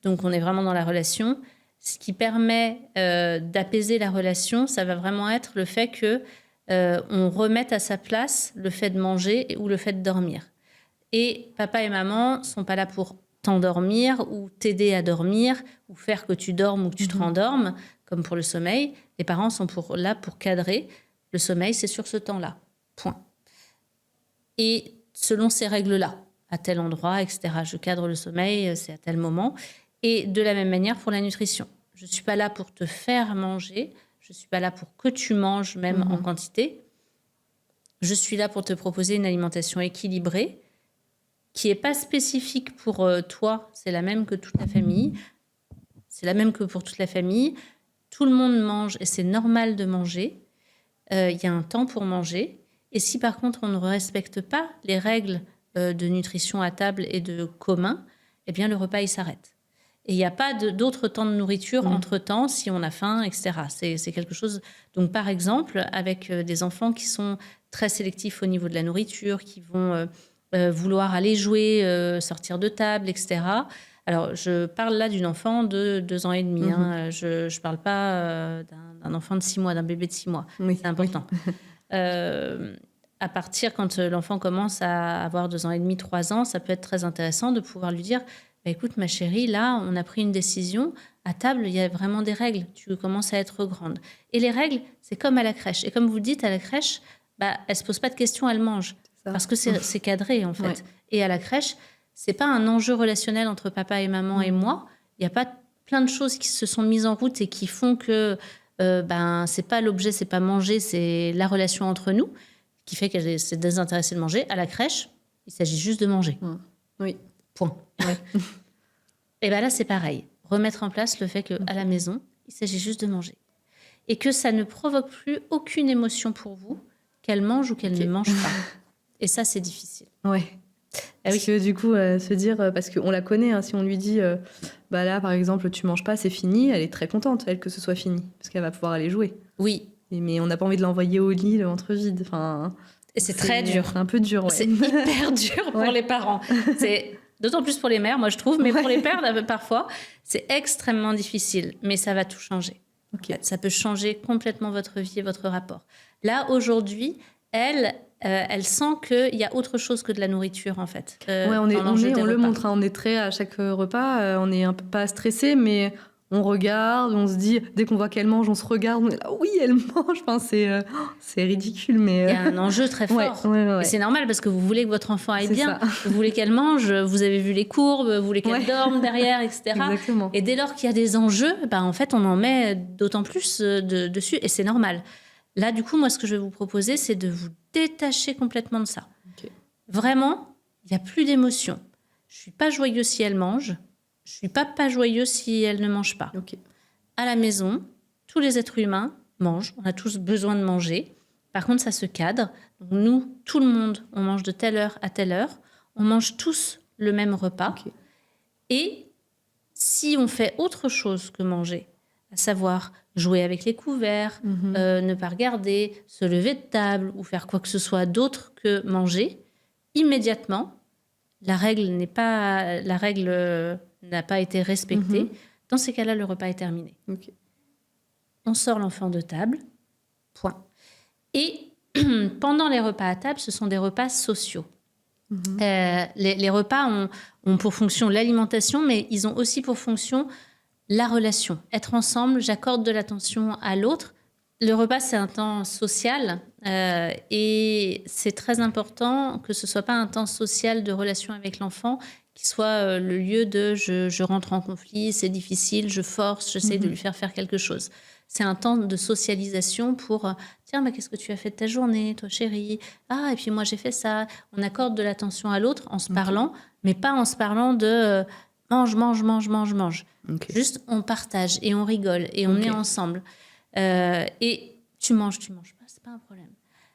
Donc, on est vraiment dans la relation. Ce qui permet d'apaiser la relation, ça va vraiment être le fait que on remette à sa place le fait de manger ou le fait de dormir. Et papa et maman sont pas là pour t'endormir ou t'aider à dormir ou faire que tu dormes ou que tu te rendormes, comme pour le sommeil. Les parents sont là pour cadrer. Le sommeil, c'est sur ce temps-là. Point. Et selon ces règles-là, à tel endroit, etc. Je cadre le sommeil, c'est à tel moment. Et de la même manière pour la nutrition. Je suis pas là pour te faire manger. Je suis pas là pour que tu manges, même en quantité. Je suis là pour te proposer une alimentation équilibrée, qui n'est pas spécifique pour toi, c'est la même que toute la famille. C'est la même que pour toute la famille. Tout le monde mange et c'est normal de manger. Il y a un temps pour manger. Et si par contre on ne respecte pas les règles de nutrition à table et de commun, eh bien le repas il s'arrête. Et il n'y a pas d'autres temps de nourriture entre-temps si on a faim, etc. C'est quelque chose... Donc par exemple, avec des enfants qui sont très sélectifs au niveau de la nourriture, qui vont... vouloir aller jouer, sortir de table, etc. Alors, je parle là d'une enfant de 2 ans et demi. Je ne parle pas d'un enfant de 6 mois, d'un bébé de 6 mois. Oui, c'est important. À partir, quand l'enfant commence à avoir 2 ans et demi, 3 ans, ça peut être très intéressant de pouvoir lui dire bah, « Écoute, ma chérie, là, on a pris une décision. À table, il y a vraiment des règles. Tu commences à être grande. » Et les règles, c'est comme à la crèche. Et comme vous le dites, à la crèche, elle ne se pose pas de questions, elle mange. Parce que c'est cadré, en fait. Ouais. Et à la crèche, c'est pas un enjeu relationnel entre papa et maman et moi. Il n'y a pas plein de choses qui se sont mises en route et qui font que c'est pas l'objet, c'est pas manger, c'est la relation entre nous qui fait qu'elle s'est désintéressée de manger. À la crèche, il s'agit juste de manger. Oui. Point. Ouais. Et là, c'est pareil. Remettre en place le fait qu'à la maison, il s'agit juste de manger. Et que ça ne provoque plus aucune émotion pour vous, qu'elle mange ou qu'elle ne mange pas. Et ça, c'est difficile. Ouais. Parce que du coup, se dire, parce qu'on la connaît, hein, si on lui dit, là, par exemple, tu manges pas, c'est fini, elle est très contente, elle, que ce soit fini, parce qu'elle va pouvoir aller jouer. Oui. Mais on n'a pas envie de l'envoyer au lit, le ventre vide. Enfin, et c'est très dur. C'est un peu dur, ouais. C'est hyper dur pour les parents. C'est d'autant plus pour les mères, moi, je trouve, mais pour les pères, parfois, c'est extrêmement difficile. Mais ça va tout changer. Ok. En fait, ça peut changer complètement votre vie et votre rapport. Là, aujourd'hui, elle sent qu'il y a autre chose que de la nourriture, en fait. Ouais, on le montre, hein, on est très à chaque repas, on est un peu pas stressé, mais on regarde, on se dit, dès qu'on voit qu'elle mange, on se regarde, on est là, oui, elle mange. Enfin, c'est ridicule, mais. Il y a un enjeu très fort. Ouais. Et c'est normal parce que vous voulez que votre enfant aille C'est bien, ça. vous voulez qu'elle mange, vous avez vu les courbes, vous voulez qu'elle dorme derrière, etc. Exactement. Et dès lors qu'il y a des enjeux, en fait, on en met d'autant plus dessus et c'est normal. Là, du coup, moi, ce que je vais vous proposer, c'est de vous détacher complètement de ça. Ok. Vraiment, il n'y a plus d'émotion. Je ne suis pas joyeux si elle mange. Je ne suis pas joyeux si elle ne mange pas. Ok. À la maison, tous les êtres humains mangent. On a tous besoin de manger. Par contre, ça se cadre. Donc, nous, tout le monde, on mange de telle heure à telle heure. On mange tous le même repas. Ok. Et si on fait autre chose que manger, à savoir jouer avec les couverts, ne pas regarder, se lever de table ou faire quoi que ce soit d'autre que manger, immédiatement, la règle n'a pas été respectée. Dans ces cas-là, le repas est terminé. Ok. On sort l'enfant de table, point. Et pendant les repas à table, ce sont des repas sociaux. Les repas ont pour fonction l'alimentation, mais ils ont aussi pour fonction la relation. Être ensemble, j'accorde de l'attention à l'autre. Le repas, c'est un temps social et c'est très important que ce ne soit pas un temps social de relation avec l'enfant qui soit le lieu de je rentre en conflit, c'est difficile, je force, j'essaie de lui faire quelque chose. C'est un temps de socialisation pour tiens, qu'est-ce que tu as fait de ta journée, toi chérie? Ah, et puis moi j'ai fait ça. On accorde de l'attention à l'autre en se parlant, mais pas en se parlant de mange. Okay. Juste on partage et on rigole et on est ensemble. Et tu manges pas, c'est pas un problème.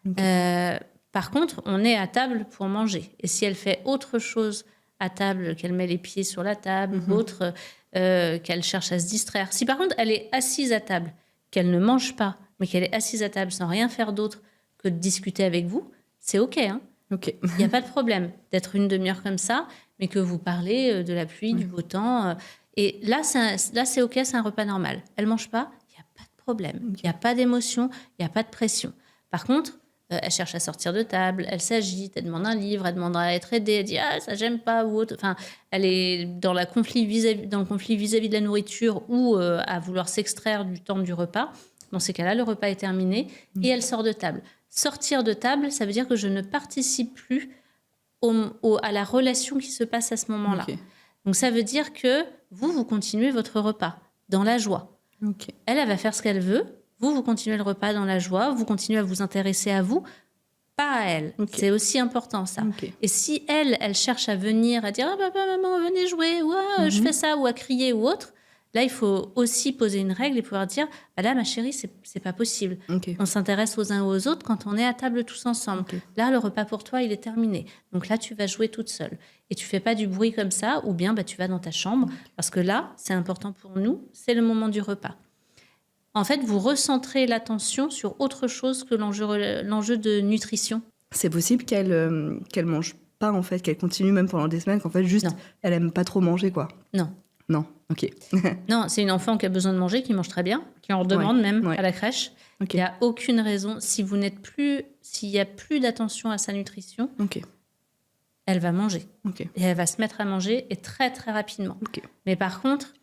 Okay. Par contre, on est à table pour manger. Et si elle fait autre chose à table, qu'elle met les pieds sur la table, autre, qu'elle cherche à se distraire. Si par contre elle est assise à table, qu'elle ne mange pas, mais qu'elle est assise à table sans rien faire d'autre que de discuter avec vous, c'est OK. Hein. Ok. Il n'y a pas de problème d'être une demi-heure comme ça, mais que vous parlez de la pluie, du beau temps. Et là, c'est OK, c'est un repas normal. Elle ne mange pas, il n'y a pas de problème. Il n'y a pas d'émotion, il n'y a pas de pression. Par contre, elle cherche à sortir de table, elle s'agite, elle demande un livre, elle demande à être aidée, elle dit « Ah, ça, j'aime pas » ou autre. Enfin, elle est dans le conflit vis-à-vis de la nourriture ou à vouloir s'extraire du temps du repas. Dans ces cas-là, le repas est terminé et elle sort de table. Sortir de table, ça veut dire que je ne participe plus à la relation qui se passe à ce moment-là. Okay. Donc, ça veut dire que vous continuez votre repas dans la joie. Okay. Elle va faire ce qu'elle veut. Vous continuez le repas dans la joie. Vous continuez à vous intéresser à vous, pas à elle. Okay. C'est aussi important, ça. Okay. Et si elle cherche à venir, à dire « Ah, papa, maman, venez jouer. Ouais, je fais ça. » ou à crier ou autre, là, il faut aussi poser une règle et pouvoir dire « Là, ma chérie, c'est pas possible. Okay. On s'intéresse aux uns aux autres quand on est à table tous ensemble. Okay. Là, le repas pour toi, il est terminé. Donc là, tu vas jouer toute seule. Et tu fais pas du bruit comme ça ou bien tu vas dans ta chambre parce que là, c'est important pour nous. C'est le moment du repas. » En fait, vous recentrez l'attention sur autre chose que l'enjeu de nutrition. C'est possible qu'elle mange pas, en fait, qu'elle continue même pendant des semaines, qu'en fait, juste, elle aime pas trop manger, quoi. Non, ok. Non, c'est une enfant qui a besoin de manger, qui mange très bien, qui en redemande même à la crèche. Okay. Il n'y a aucune raison. S'il n'y a plus d'attention à sa nutrition, elle va manger. Et elle va se mettre à manger et très, très rapidement. Mais par contre,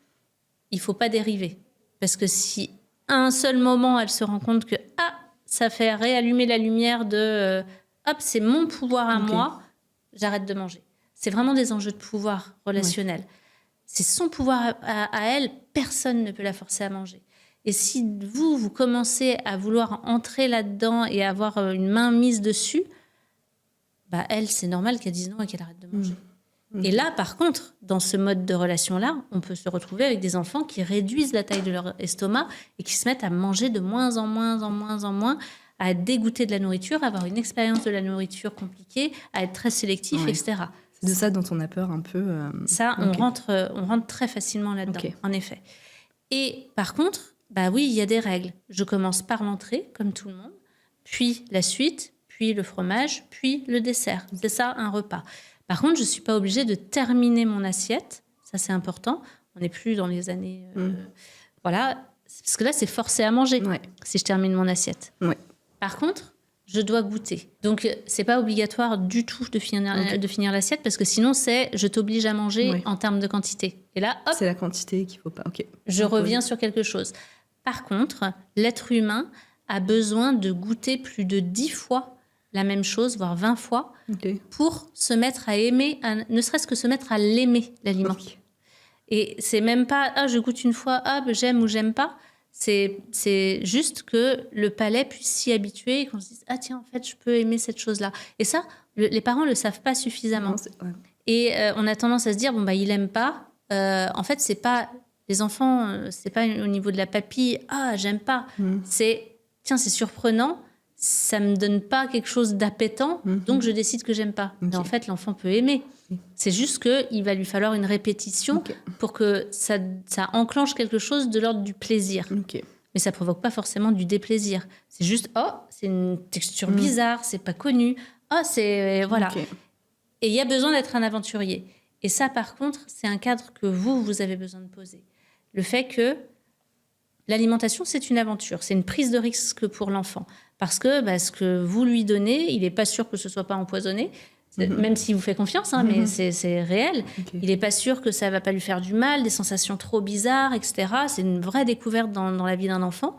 il ne faut pas dériver. Parce que si à un seul moment, elle se rend compte que ça fait réallumer la lumière de c'est mon pouvoir à moi, j'arrête de manger. C'est vraiment des enjeux de pouvoir relationnel. C'est son pouvoir à elle, personne ne peut la forcer à manger. Et si vous commencez à vouloir entrer là-dedans et avoir une main mise dessus, elle, c'est normal qu'elle dise non et qu'elle arrête de manger. Et là, par contre, dans ce mode de relation-là, on peut se retrouver avec des enfants qui réduisent la taille de leur estomac et qui se mettent à manger de moins en moins, à être dégoûtés de la nourriture, à avoir une expérience de la nourriture compliquée, à être très sélectif, etc. C'est de ça dont on a peur un peu. Ça, on rentre très facilement là-dedans, en effet. Et par contre, oui, il y a des règles. Je commence par l'entrée, comme tout le monde, puis la suite, puis le fromage, puis le dessert. C'est ça, un repas. Par contre, je ne suis pas obligée de terminer mon assiette. Ça, c'est important. On n'est plus dans les années... Voilà. Parce que là, c'est forcé à manger Ouais. si je termine mon assiette. Ouais. Par contre, je dois goûter. Donc, c'est pas obligatoire du tout de finir l'assiette parce que sinon, je t'oblige à manger Ouais. en termes de quantité. Et là, hop, C'est la quantité qu'il faut pas. Ok. je reviens sur quelque chose. Par contre, l'être humain a besoin de goûter plus de 10 fois la même chose, voire 20 fois, Ok. pour se mettre à aimer, ne serait-ce que se mettre à l'aimer, l'aliment. Ok. Et c'est même pas, je goûte une fois, j'aime ou j'aime pas. C'est juste que le palais puisse s'y habituer et qu'on se dise, tiens, en fait, je peux aimer cette chose-là. Et ça, les parents le savent pas suffisamment. Non, ouais. Et on a tendance à se dire, il aime pas. En fait, c'est pas les enfants, c'est pas au niveau de la papille, j'aime pas. C'est, tiens, c'est surprenant, ça me donne pas quelque chose d'appétant, donc je décide que j'aime pas. Ok. Mais en fait, l'enfant peut aimer. C'est juste qu'il va lui falloir une répétition Ok. pour que ça enclenche quelque chose de l'ordre du plaisir. Ok. Mais ça provoque pas forcément du déplaisir. C'est juste, c'est une texture bizarre, c'est pas connu. C'est... Voilà. Ok. Et il y a besoin d'être un aventurier. Et ça, par contre, c'est un cadre que vous avez besoin de poser. Le fait que l'alimentation, c'est une aventure, c'est une prise de risque pour l'enfant. Parce que ce que vous lui donnez, il n'est pas sûr que ce ne soit pas empoisonné, même s'il vous fait confiance, mais c'est réel. Ok. Il n'est pas sûr que ça ne va pas lui faire du mal, des sensations trop bizarres, etc. C'est une vraie découverte dans la vie d'un enfant.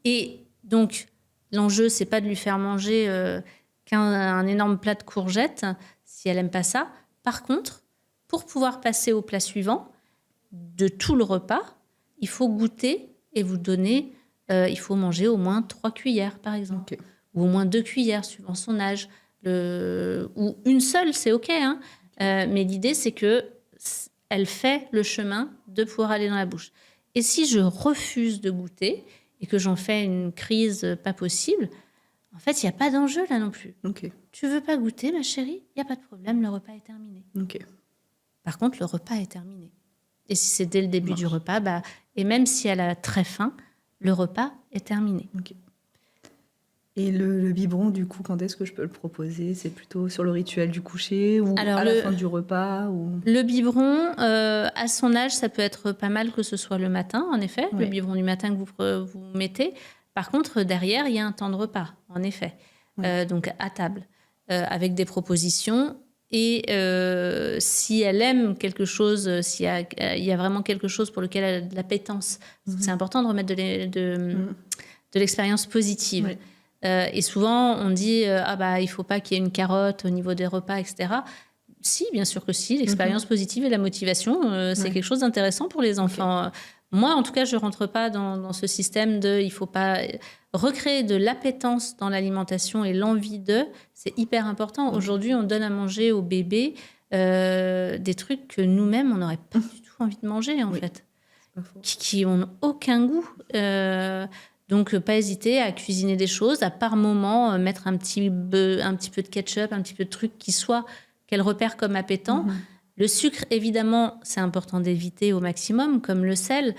Et donc, l'enjeu, c'est pas de lui faire manger qu'un énorme plat de courgettes, si elle n'aime pas ça. Par contre, pour pouvoir passer au plat suivant, de tout le repas, il faut goûter et vous donner, il faut manger au moins 3 cuillères, par exemple. Ok. Ou au moins 2 cuillères, suivant son âge. Ou une seule, c'est OK. Mais l'idée, c'est qu'elle fait le chemin de pouvoir aller dans la bouche. Et si je refuse de goûter et que j'en fais une crise pas possible, en fait, il n'y a pas d'enjeu là non plus. Ok. Tu veux pas goûter, ma chérie? Il n'y a pas de problème, le repas est terminé. Ok. Par contre, le repas est terminé. Et si c'est dès le début du repas, et même si elle a très faim, le repas est terminé. Ok. Et le biberon, du coup, quand est-ce que je peux le proposer? C'est plutôt sur le rituel du coucher ou Alors, à la fin du repas ou... Le biberon, à son âge, ça peut être pas mal que ce soit le matin, en effet, Oui. le biberon du matin que vous mettez. Par contre, derrière, il y a un temps de repas, en effet. Donc, à table, avec des propositions. Et si elle aime quelque chose, s'il y a vraiment quelque chose pour lequel elle a de l'appétence, parce que c'est important de remettre de l'expérience positive. Oui. Et souvent, on dit il faut pas qu'il y ait une carotte au niveau des repas, etc. Si, bien sûr que si. L'expérience positive et la motivation, c'est quelque chose d'intéressant pour les enfants. Okay. Moi, en tout cas, je rentre pas dans ce système de il faut pas recréer de l'appétence dans l'alimentation et l'envie de. C'est hyper important. Aujourd'hui, on donne à manger aux bébés des trucs que nous-mêmes, on n'aurait pas du tout envie de manger, en fait, qui ont aucun goût. Donc, pas hésiter à cuisiner des choses, à par moment mettre un petit peu de ketchup, un petit peu de trucs qu'elle repère comme appétant. Le sucre, évidemment, c'est important d'éviter au maximum, comme le sel.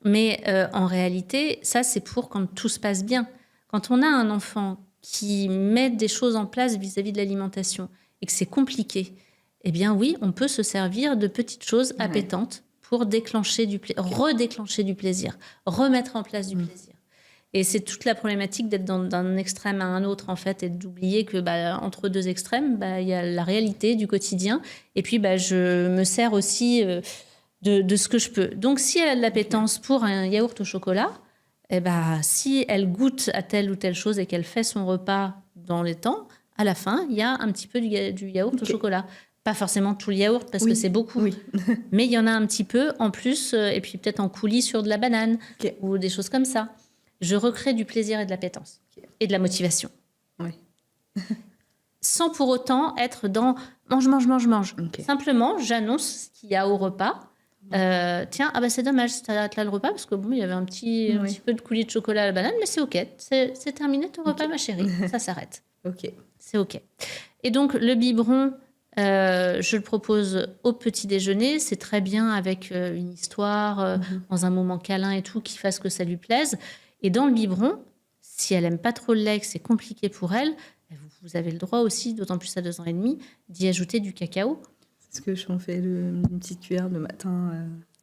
Mais en réalité, ça, c'est pour quand tout se passe bien. Quand on a un enfant qui met des choses en place vis-à-vis de l'alimentation et que c'est compliqué, eh bien oui, on peut se servir de petites choses appétantes pour redéclencher du plaisir, remettre en place du plaisir. Et c'est toute la problématique d'être d'un extrême à un autre, en fait, et d'oublier que entre deux extrêmes, il y a la réalité du quotidien. Et puis, je me sers aussi de ce que je peux. Donc, si elle a de l'appétence pour un yaourt au chocolat, si elle goûte à telle ou telle chose et qu'elle fait son repas dans les temps, à la fin, il y a un petit peu du yaourt au chocolat. Pas forcément tout le yaourt, parce que c'est beaucoup. Mais il y en a un petit peu en plus, et puis peut-être en coulis sur de la banane, ou des choses comme ça. Je recrée du plaisir et de l'appétence. Et de la motivation. Sans pour autant être dans mange. Simplement, j'annonce ce qu'il y a au repas. Tiens, c'est dommage si tu as là le repas, parce que il y avait un petit peu de coulis de chocolat à la banane, mais c'est OK. C'est terminé ton repas, ma chérie. Ça s'arrête. C'est OK. Et donc, le biberon, je le propose au petit déjeuner. C'est très bien avec une histoire, dans un moment câlin et tout, qui fasse que ça lui plaise. Et dans le biberon, si elle n'aime pas trop le lait, que c'est compliqué pour elle, vous avez le droit aussi, d'autant plus à 2 ans et demi, d'y ajouter du cacao. C'est ce que j'en fais, une petite cuillère le matin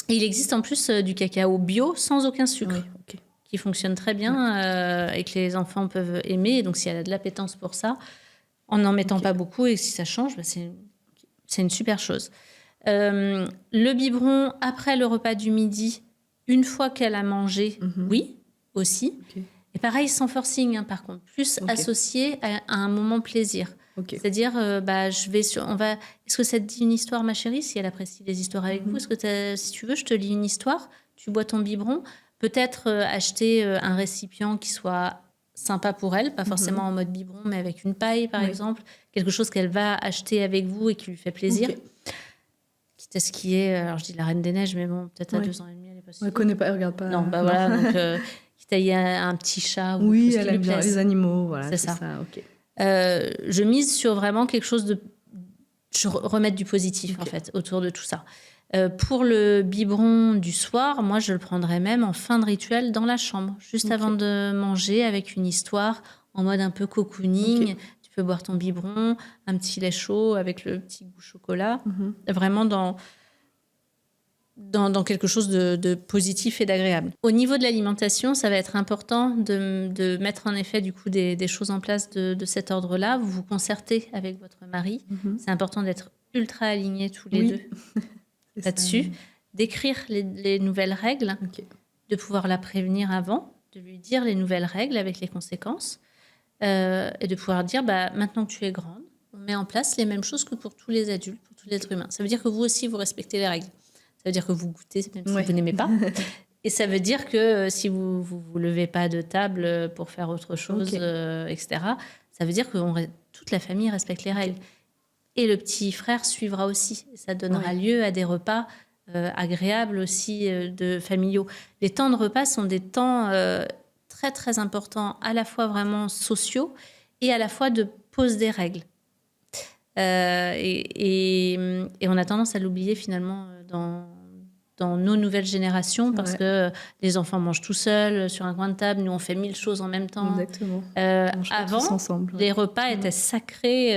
Et il existe en plus du cacao bio sans aucun sucre. Oui, ok. Qui fonctionne très bien et que les enfants peuvent aimer. Et donc, si elle a de l'appétence pour ça, en n'en mettant pas beaucoup, et si ça change, c'est une super chose. Le biberon, après le repas du midi, une fois qu'elle a mangé, oui, aussi. Okay. Et pareil, sans forcing, hein, par contre. Plus associé à un moment plaisir. Okay. C'est-à-dire, est-ce que ça te dit une histoire, ma chérie, si elle apprécie les histoires avec vous? Est-ce que si tu veux, je te lis une histoire, tu bois ton biberon. Peut-être acheter un récipient qui soit sympa pour elle, pas forcément en mode biberon, mais avec une paille, par exemple. Quelque chose qu'elle va acheter avec vous et qui lui fait plaisir. Quitte à ce qui est... Alors, je dis la Reine des Neiges, mais bon, peut-être à 2 ans et demi, elle n'est pas sûre. Elle ne connaît pas, elle ne regarde pas. Non, bah voilà. Donc, quitte à y avoir un petit chat ou oui, quelque chose elle qui aime lui bien plaise. les animaux. Voilà, c'est ça. Ok. Je mise sur vraiment quelque chose de... Je remettre du positif, en fait, autour de tout ça. Pour le biberon du soir, moi, je le prendrais même en fin de rituel dans la chambre, juste avant de manger, avec une histoire en mode un peu cocooning. Tu peux boire ton biberon, un petit lait chaud avec le petit goût chocolat. Vraiment dans quelque chose de positif et d'agréable. Au niveau de l'alimentation, ça va être important de mettre en effet du coup des choses en place de cet ordre-là. Vous vous concertez avec votre mari. C'est important d'être ultra alignés tous les deux là-dessus. D'écrire les nouvelles règles, de pouvoir la prévenir avant, de lui dire les nouvelles règles avec les conséquences et de pouvoir dire maintenant que tu es grande, on met en place les mêmes choses que pour tous les adultes, pour tous les êtres humains. Ça veut dire que vous aussi, vous respectez les règles. Ça veut dire que vous goûtez même si vous n'aimez pas. Et ça veut dire que si vous ne levez pas de table pour faire autre chose, etc., ça veut dire que toute la famille respecte les règles. Et le petit frère suivra aussi. Et ça donnera lieu à des repas agréables aussi familiaux. Les temps de repas sont des temps très, très importants, à la fois vraiment sociaux et à la fois de pose des règles. Et on a tendance à l'oublier finalement dans nos nouvelles générations parce que les enfants mangent tout seuls sur un coin de table. Nous, on fait 1000 choses en même temps. Exactement. Avant, ensemble, les repas étaient sacrés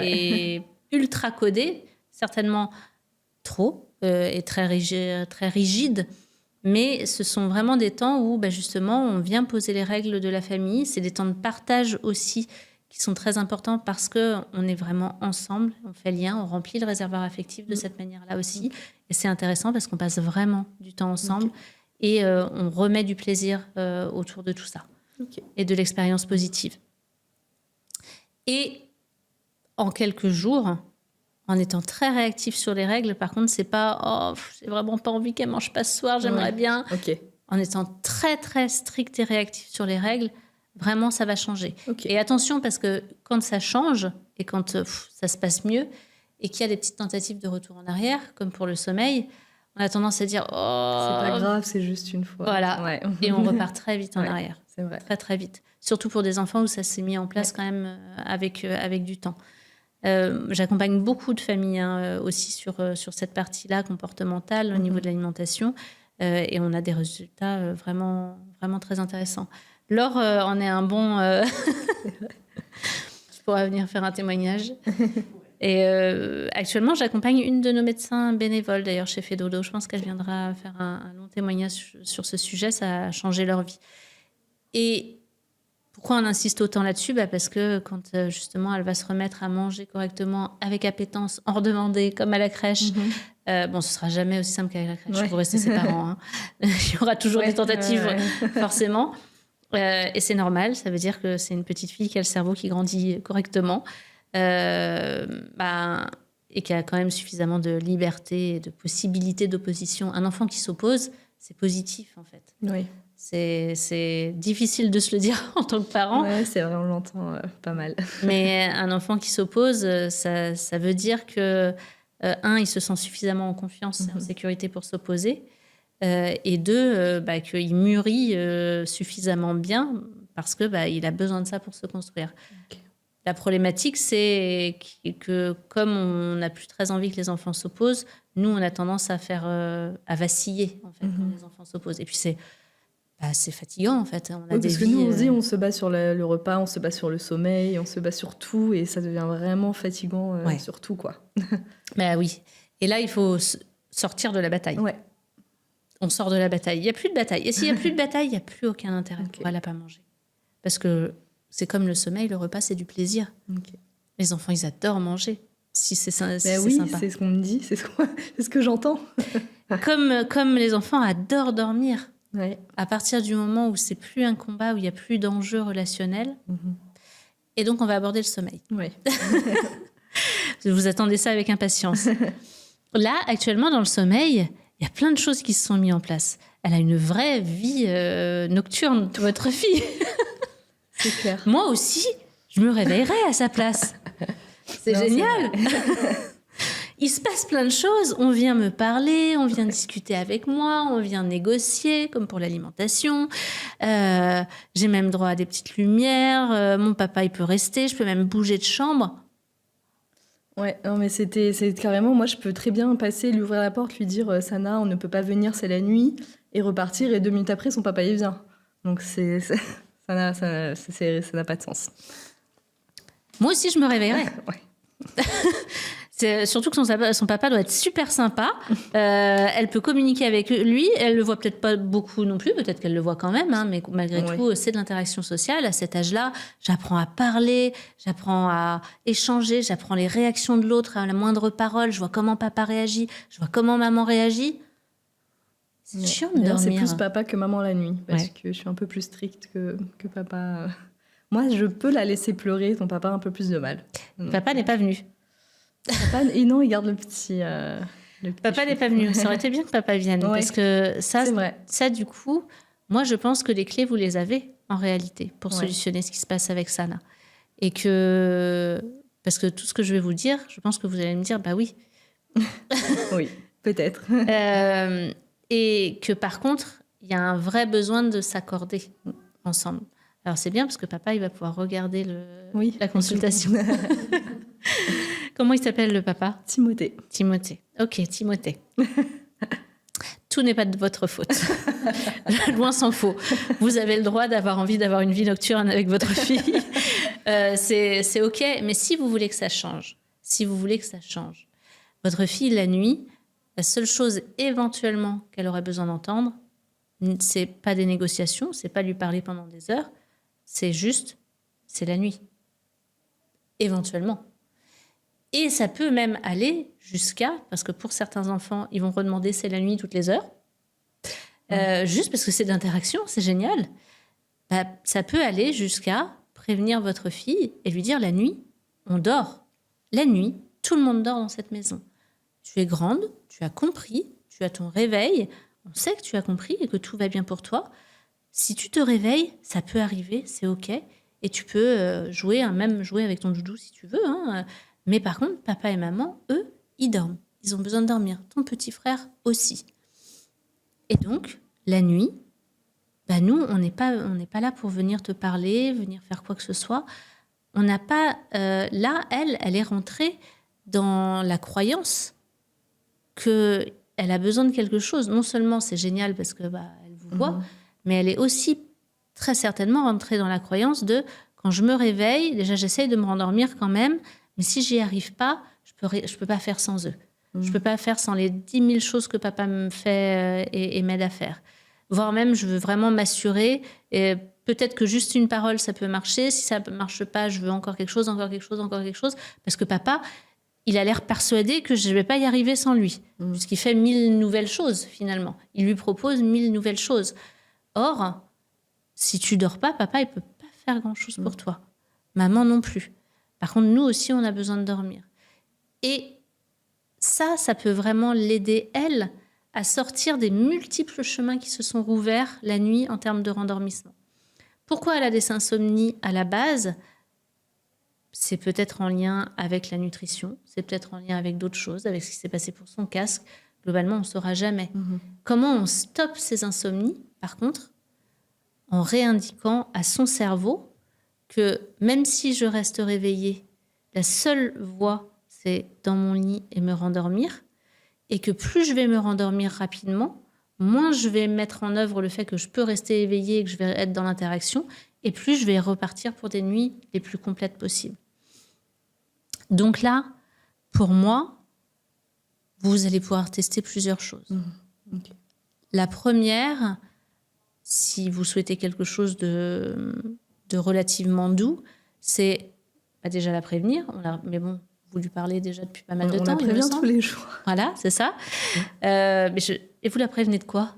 et ultra codés, certainement trop et très rigides. Mais ce sont vraiment des temps où justement on vient poser les règles de la famille. C'est des temps de partage aussi qui sont très importants parce qu'on est vraiment ensemble, on fait lien, on remplit le réservoir affectif de cette manière-là aussi. Et c'est intéressant parce qu'on passe vraiment du temps ensemble et on remet du plaisir autour de tout ça et de l'expérience positive. Et en quelques jours, en étant très réactif sur les règles, par contre, c'est pas « j'ai vraiment pas envie qu'elle mange pas ce soir, j'aimerais bien ». En étant très, très strict et réactif sur les règles, vraiment, ça va changer. Et attention, parce que quand ça change et quand ça se passe mieux et qu'il y a des petites tentatives de retour en arrière, comme pour le sommeil, on a tendance à dire « oh, c'est pas grave, c'est juste une fois ». Voilà, et on repart très vite en arrière. C'est vrai. Très, très vite. Surtout pour des enfants où ça s'est mis en place quand même avec du temps. J'accompagne beaucoup de familles aussi sur cette partie-là comportementale au niveau de l'alimentation et on a des résultats vraiment, vraiment très intéressants. Laure en est un bon... Tu pourras venir faire un témoignage. Et actuellement, j'accompagne une de nos médecins bénévoles, d'ailleurs, chez Fedodo. Je pense qu'elle viendra faire un long témoignage sur ce sujet. Ça a changé leur vie. Et pourquoi on insiste autant là-dessus ? Parce que quand, justement, elle va se remettre à manger correctement, avec appétence, hors demandé, comme à la crèche... ce sera jamais aussi simple qu'avec la crèche. Vous restez ses parents. Il y aura toujours des tentatives, forcément. Et c'est normal, ça veut dire que c'est une petite fille qui a le cerveau qui grandit correctement et qui a quand même suffisamment de liberté et de possibilités d'opposition. Un enfant qui s'oppose, c'est positif en fait. Oui. C'est difficile de se le dire en tant que parent. Oui, c'est vrai, on l'entend pas mal. Mais un enfant qui s'oppose, ça veut dire que, il se sent suffisamment en confiance et en sécurité pour s'opposer. Et deux, qu'il mûrit suffisamment bien parce qu'il a besoin de ça pour se construire. La problématique, c'est que comme on n'a plus très envie que les enfants s'opposent, nous, on a tendance à vaciller en fait, quand les enfants s'opposent. Et puis, c'est fatigant, en fait. On a des parce que vies, nous, on se bat sur le repas, on se bat sur le sommeil, on se bat sur tout, et ça devient vraiment fatigant sur tout, quoi. Oui. Et là, il faut sortir de la bataille. Ouais. On sort de la bataille. Il n'y a plus de bataille. Et s'il n'y a plus de bataille, il n'y a plus aucun intérêt pour elle à pas manger. Parce que c'est comme le sommeil, le repas, c'est du plaisir. Les enfants, ils adorent manger. Si c'est sympa. C'est ce qu'on me dit, c'est ce que j'entends. Comme les enfants adorent dormir. Ouais. À partir du moment où c'est plus un combat, où il n'y a plus d'enjeux relationnels. Et donc, on va aborder le sommeil. Ouais. Vous attendez ça avec impatience. Là, actuellement, dans le sommeil, il y a plein de choses qui se sont mises en place. Elle a une vraie vie nocturne, votre fille. C'est clair. Moi aussi, je me réveillerai à sa place. C'est génial. Il se passe plein de choses. On vient me parler, on vient discuter avec moi, on vient négocier, comme pour l'alimentation. J'ai même droit à des petites lumières. Mon papa, il peut rester. Je peux même bouger de chambre. Ouais, non, mais c'est carrément, moi, je peux très bien passer, lui ouvrir la porte, lui dire Sana, on ne peut pas venir, c'est la nuit, et repartir, et 2 minutes après, son papa, il vient. Donc, ça n'a pas de sens. Moi aussi, je me réveillerai. Ouais. Surtout que son papa doit être super sympa. Elle peut communiquer avec lui. Elle le voit peut-être pas beaucoup non plus. Peut-être qu'elle le voit quand même. Hein, mais malgré tout, c'est de l'interaction sociale. À cet âge-là, j'apprends à parler, j'apprends à échanger, j'apprends les réactions de l'autre à la moindre parole. Je vois comment papa réagit, je vois comment maman réagit. C'est chiant de dormir. C'est plus papa que maman la nuit. Parce que je suis un peu plus stricte que papa. Moi, je peux la laisser pleurer. Ton papa a un peu plus de mal. Papa n'est pas venu. Et non, il garde le petit papa n'est pas venu. Ça aurait été bien que papa vienne. Ouais, parce que ça, du coup, moi, je pense que les clés, vous les avez en réalité pour solutionner ce qui se passe avec Sana. Et que, parce que tout ce que je vais vous dire, je pense que vous allez me dire, bah oui. Oui, peut-être. Et que par contre, il y a un vrai besoin de s'accorder ensemble. Alors c'est bien parce que papa, il va pouvoir regarder la consultation. Comment il s'appelle le papa ? Timothée. Timothée. Ok, Timothée. Tout n'est pas de votre faute. Loin s'en faut. Vous avez le droit d'avoir envie d'avoir une vie nocturne avec votre fille. C'est ok. Mais si vous voulez que ça change, votre fille, la nuit, la seule chose éventuellement qu'elle aurait besoin d'entendre, c'est pas des négociations, c'est pas lui parler pendant des heures, c'est la nuit. Éventuellement. Et ça peut même aller jusqu'à, parce que pour certains enfants, ils vont redemander c'est la nuit toutes les heures, juste parce que c'est d'interaction, c'est génial. Bah, ça peut aller jusqu'à prévenir votre fille et lui dire la nuit, on dort. La nuit, tout le monde dort dans cette maison. Tu es grande, tu as compris, tu as ton réveil, on sait que tu as compris et que tout va bien pour toi. Si tu te réveilles, ça peut arriver, c'est ok. Et tu peux jouer avec ton doudou si tu veux. Hein. Mais par contre, papa et maman, eux, ils dorment. Ils ont besoin de dormir. Ton petit frère aussi. Et donc, la nuit, bah nous, on n'est pas là pour venir te parler, venir faire quoi que ce soit. On n'a pas... là, elle est rentrée dans la croyance qu'elle a besoin de quelque chose. Non seulement c'est génial parce que elle vous voit, mais elle est aussi très certainement rentrée dans la croyance de quand je me réveille, déjà j'essaye de me rendormir quand même, mais si j'y arrive pas, je peux pas faire sans eux. Je peux pas faire sans les 10 000 choses que papa me fait et m'aide à faire. Voire même, je veux vraiment m'assurer. Et peut-être que juste une parole, ça peut marcher. Si ça ne marche pas, je veux encore quelque chose. Parce que papa, il a l'air persuadé que je ne vais pas y arriver sans lui. Puisqu'il fait 1000 nouvelles choses, finalement. Il lui propose 1000 nouvelles choses. Or, si tu dors pas, papa, il peut pas faire grand-chose pour toi. Maman non plus. Par contre, nous aussi, on a besoin de dormir. Et ça peut vraiment l'aider, elle, à sortir des multiples chemins qui se sont rouverts la nuit en termes de rendormissement. Pourquoi elle a des insomnies à la base ? C'est peut-être en lien avec la nutrition, c'est peut-être en lien avec d'autres choses, avec ce qui s'est passé pour son casque. Globalement, on ne saura jamais. Comment on stoppe ces insomnies, par contre, en réindiquant à son cerveau que même si je reste réveillée, la seule voie, c'est dans mon lit et me rendormir, et que plus je vais me rendormir rapidement, moins je vais mettre en œuvre le fait que je peux rester éveillée et que je vais être dans l'interaction, et plus je vais repartir pour des nuits les plus complètes possibles. Donc là, pour moi, vous allez pouvoir tester plusieurs choses. Okay. La première, si vous souhaitez quelque chose de relativement doux, c'est déjà la prévenir. Mais bon, vous lui parlez déjà depuis pas mal de On temps. la prévient tous les jours. Voilà, c'est ça. Et vous la prévenez de quoi ?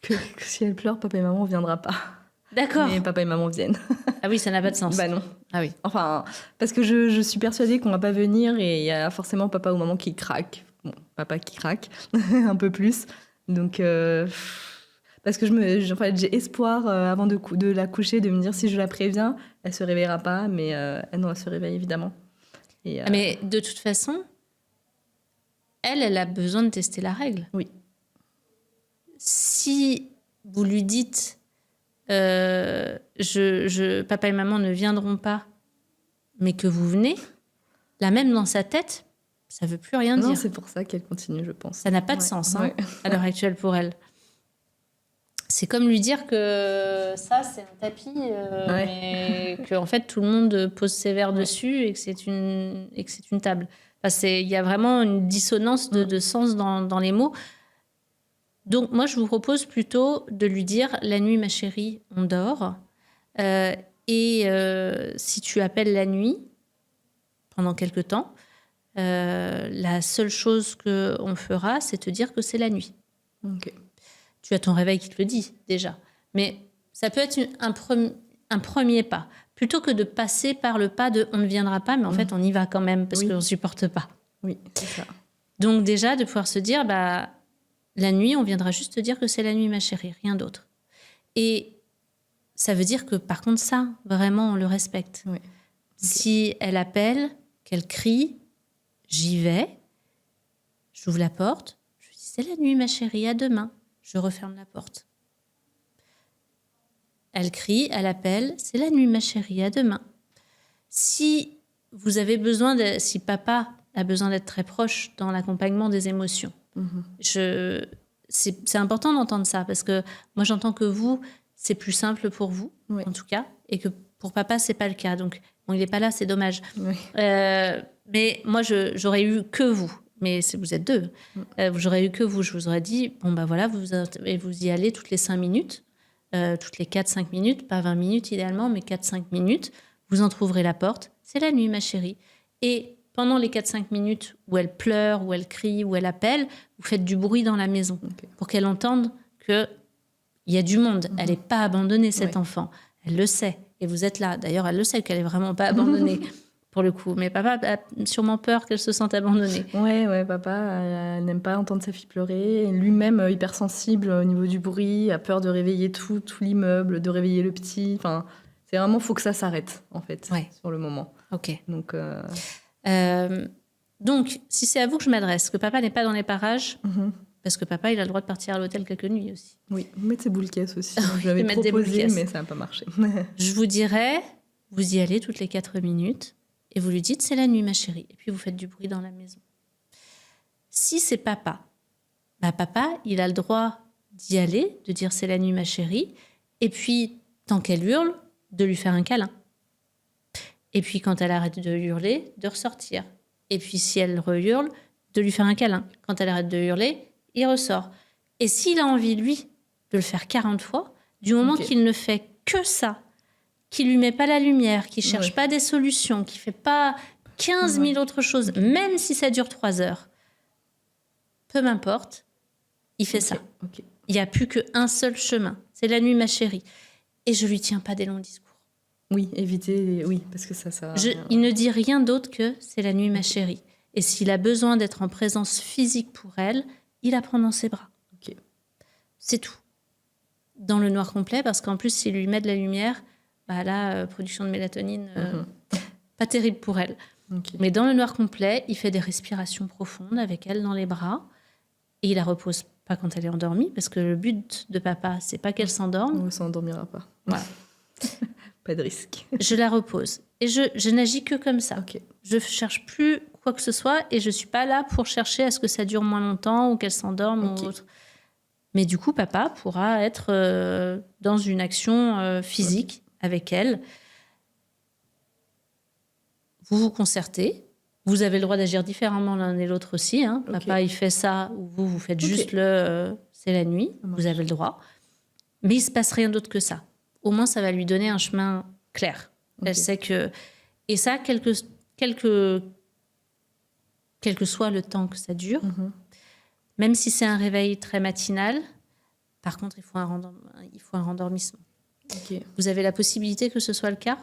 Que si elle pleure, papa et maman ne viendra pas. D'accord. Mais papa et maman viennent. Ah oui, ça n'a pas de sens. Bah non. Ah oui. Enfin, parce que je suis persuadée qu'on va pas venir et il y a forcément papa ou maman qui craque. Bon, papa qui craque un peu plus. Donc, parce que j'ai espoir avant de la coucher de me dire si je la préviens, elle se réveillera pas, mais elle se réveille évidemment. Et, mais de toute façon, elle a besoin de tester la règle. Oui. Si vous lui dites papa et maman ne viendront pas, mais que vous venez, là même dans sa tête, ça ne veut plus rien dire. Non, c'est pour ça qu'elle continue, je pense. Ça n'a pas de sens à l'heure actuelle pour elle. C'est comme lui dire que ça, c'est un tapis, mais qu'en fait, tout le monde pose ses verres dessus et que c'est une table. Enfin, il y a vraiment une dissonance de sens dans les mots. Donc, moi, je vous propose plutôt de lui dire « La nuit, ma chérie, on dort. Si tu appelles la nuit, pendant quelque temps, la seule chose qu'on fera, c'est te dire que c'est la nuit. Ok. Tu as ton réveil qui te le dit, déjà. Mais ça peut être un premier pas. Plutôt que de passer par le pas de « on ne viendra pas », mais en fait, on y va quand même parce qu'on ne supporte pas. Oui, c'est ça. Donc déjà, de pouvoir se dire « la nuit, on viendra juste te dire que c'est la nuit, ma chérie, rien d'autre. » Et ça veut dire que, par contre, ça, vraiment, on le respecte. Oui. Okay. Si elle appelle, qu'elle crie, j'y vais, j'ouvre la porte, je dis « c'est la nuit, ma chérie, à demain ». Je referme la porte. Elle crie, elle appelle, c'est la nuit, ma chérie, à demain. Si papa a besoin d'être très proche dans l'accompagnement des émotions, c'est important d'entendre ça, parce que moi, j'entends que vous, c'est plus simple pour vous, en tout cas, et que pour papa, c'est pas le cas. Donc, bon, il n'est pas là, c'est dommage. Oui. Mais moi, j'aurais eu que vous. Mais vous êtes deux. J'aurais eu que vous. Je vous aurais dit, voilà, vous y allez toutes les 5 minutes, toutes les 4-5 minutes, pas 20 minutes idéalement, mais 4-5 minutes. Vous entrouvrez la porte. C'est la nuit, ma chérie. Et pendant les 4-5 minutes où elle pleure, où elle crie, où elle appelle, vous faites du bruit dans la maison pour qu'elle entende qu'il y a du monde. Elle n'est pas abandonnée, cet enfant. Elle le sait. Et vous êtes là. D'ailleurs, elle le sait qu'elle n'est vraiment pas abandonnée. Pour le coup. Mais papa a sûrement peur qu'elle se sente abandonnée. Ouais, papa n'aime pas entendre sa fille pleurer. Lui-même, hypersensible au niveau du bruit, a peur de réveiller tout l'immeuble, de réveiller le petit. Enfin, c'est vraiment, faut que ça s'arrête, en fait, sur le moment. Ok. Donc, si c'est à vous que je m'adresse, que papa n'est pas dans les parages, parce que papa, il a le droit de partir à l'hôtel quelques nuits aussi. Oui, mettre ses boules caisses aussi. Je l'avais proposé, mais ça n'a pas marché. Je vous dirais, vous y allez toutes les 4 minutes, et vous lui dites, c'est la nuit, ma chérie. Et puis, vous faites du bruit dans la maison. Si c'est papa, papa, il a le droit d'y aller, de dire, c'est la nuit, ma chérie. Et puis, tant qu'elle hurle, de lui faire un câlin. Et puis, quand elle arrête de hurler, de ressortir. Et puis, si elle re-hurle, de lui faire un câlin. Quand elle arrête de hurler, il ressort. Et s'il a envie, lui, de le faire 40 fois, du moment qu'il ne fait que ça, qui lui met pas la lumière, qui cherche pas des solutions, qui fait pas 15 000 autres choses, même si ça dure 3 heures, peu m'importe, il fait ça. Il n'y a plus qu'un seul chemin. C'est la nuit, ma chérie. Et je lui tiens pas des longs discours. Oui, éviter, parce que ça... Il ne dit rien d'autre que c'est la nuit, ma chérie. Et s'il a besoin d'être en présence physique pour elle, il la prend dans ses bras. C'est tout. Dans le noir complet, parce qu'en plus, s'il lui met de la lumière, production de mélatonine, pas terrible pour elle. Mais dans le noir complet, il fait des respirations profondes avec elle dans les bras et il la repose pas quand elle est endormie, parce que le but de papa, c'est pas qu'elle s'endorme. On ne s'endormira pas. Voilà. Pas de risque. Je la repose. Et je n'agis que comme ça. Je ne cherche plus quoi que ce soit et je ne suis pas là pour chercher à ce que ça dure moins longtemps ou qu'elle s'endorme ou autre. Mais du coup, papa pourra être dans une action physique avec elle. Vous vous concertez. Vous avez le droit d'agir différemment l'un et l'autre aussi. Papa, il fait ça, ou vous faites juste c'est la nuit, vous avez le droit. Mais il ne se passe rien d'autre que ça. Au moins, ça va lui donner un chemin clair. Elle sait que... Et ça, quel que soit le temps que ça dure, même si c'est un réveil très matinal, par contre, il faut un rendormissement. Vous avez la possibilité que ce soit le cas ?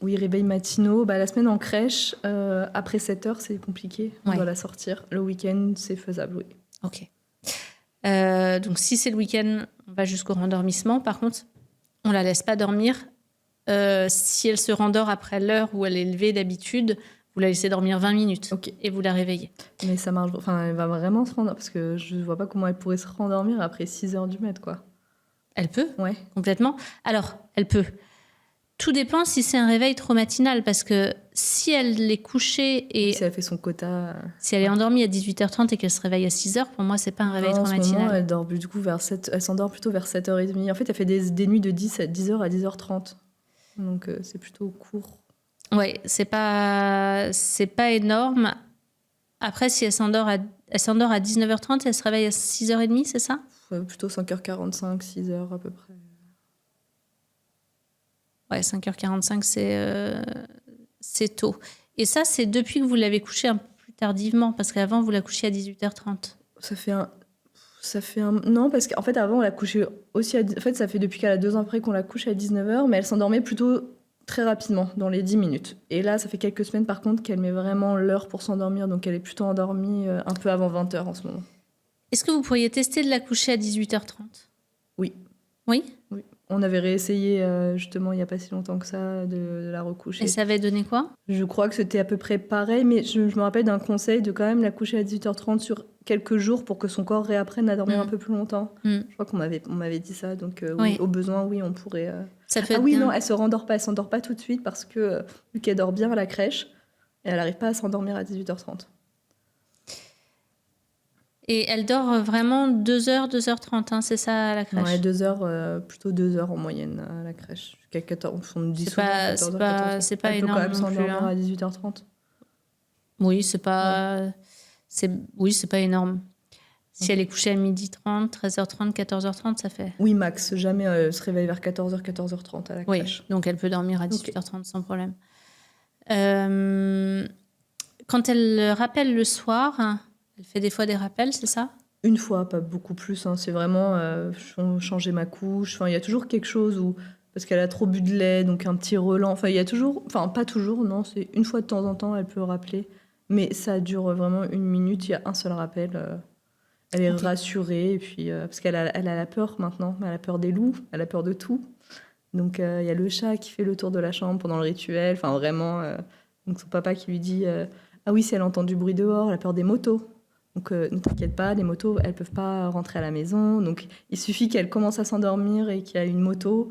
Oui, réveil matinaux. La semaine en crèche, après 7 heures, c'est compliqué. On doit la sortir. Le week-end, c'est faisable, oui. Ok. Donc, si c'est le week-end, on va jusqu'au rendormissement. Par contre, on ne la laisse pas dormir. Si elle se rendort après l'heure où elle est levée d'habitude, vous la laissez dormir 20 minutes et vous la réveillez. Mais ça marche. Enfin, elle va vraiment se rendormir parce que je ne vois pas comment elle pourrait se rendormir après 6 heures du mat', quoi. Elle peut, ouais. Complètement. Alors, elle peut. Tout dépend si c'est un réveil trop matinal, parce que si elle est couchée et... Si elle fait son quota... Si elle est endormie à 18h30 et qu'elle se réveille à 6h, pour moi, c'est pas un réveil trop matinal. Moment, elle dort du coup elle s'endort plutôt vers 7h30. En fait, elle fait des nuits de 10h à 10h30. Donc, c'est plutôt court. Oui, c'est pas énorme. Après, si elle s'endort à 19h30 et elle se réveille à 6h30, c'est ça ? Plutôt 5h45, 6h à peu près. Ouais, 5h45, c'est tôt. Et ça, c'est depuis que vous l'avez couchée un peu plus tardivement, parce qu'avant, vous la couchiez à 18h30. Ça fait un... Non, parce qu'en fait, avant, on la couchait aussi En fait, ça fait depuis qu'elle a 2 ans après qu'on la couche à 19h, mais elle s'endormait plutôt très rapidement, dans les 10 minutes. Et là, ça fait quelques semaines, par contre, qu'elle met vraiment l'heure pour s'endormir, donc elle est plutôt endormie un peu avant 20h en ce moment. Est-ce que vous pourriez tester de la coucher à 18h30 ? Oui. Oui ? Oui. On avait réessayé, justement, il n'y a pas si longtemps que ça, de la recoucher. Et ça avait donné quoi ? Je crois que c'était à peu près pareil, mais je me rappelle d'un conseil de quand même la coucher à 18h30 sur quelques jours pour que son corps réapprenne à dormir un peu plus longtemps. Je crois qu'on m'avait dit ça, donc oui, au besoin, oui, on pourrait... Ça peut être bien. Non, elle ne s'endort pas tout de suite parce que, vu qu'elle dort bien à la crèche, elle n'arrive pas à s'endormir à 18h30. Et elle dort vraiment 2h, 2h30, hein, c'est ça à la crèche ? Ouais, 2 heures, plutôt 2 heures en moyenne à la crèche. Jusqu'à 14, on me dit souvent 14 heures. C'est pas elle énorme. Elle peut quand même s'endormir à 18h30. Oui, c'est pas énorme. Si elle est couchée à 12h30, 13h30, 14h30, ça fait... Oui, max. Jamais se réveille vers 14h, 14h30 à la crèche. Oui, donc elle peut dormir à 18h30 sans problème. Quand elle rappelle le soir... Elle fait des fois des rappels, c'est ça ? Une fois, pas beaucoup plus. Hein. C'est vraiment changer ma couche. Enfin, il y a toujours quelque chose où... Parce qu'elle a trop bu de lait, donc un petit relent. Enfin, il y a toujours... Enfin, pas toujours, non. C'est une fois de temps en temps, elle peut rappeler. Mais ça dure vraiment 1 minute. Il y a un seul rappel. Elle est rassurée. Et puis, parce qu'elle a la peur maintenant. Elle a peur des loups. Elle a peur de tout. Donc, il y a le chat qui fait le tour de la chambre pendant le rituel. Enfin, vraiment... Donc, son papa qui lui dit... Ah oui, si elle entend du bruit dehors, elle a peur des motos. Donc, ne t'inquiète pas, les motos, elles ne peuvent pas rentrer à la maison. Donc, il suffit qu'elle commence à s'endormir et qu'il y a une moto,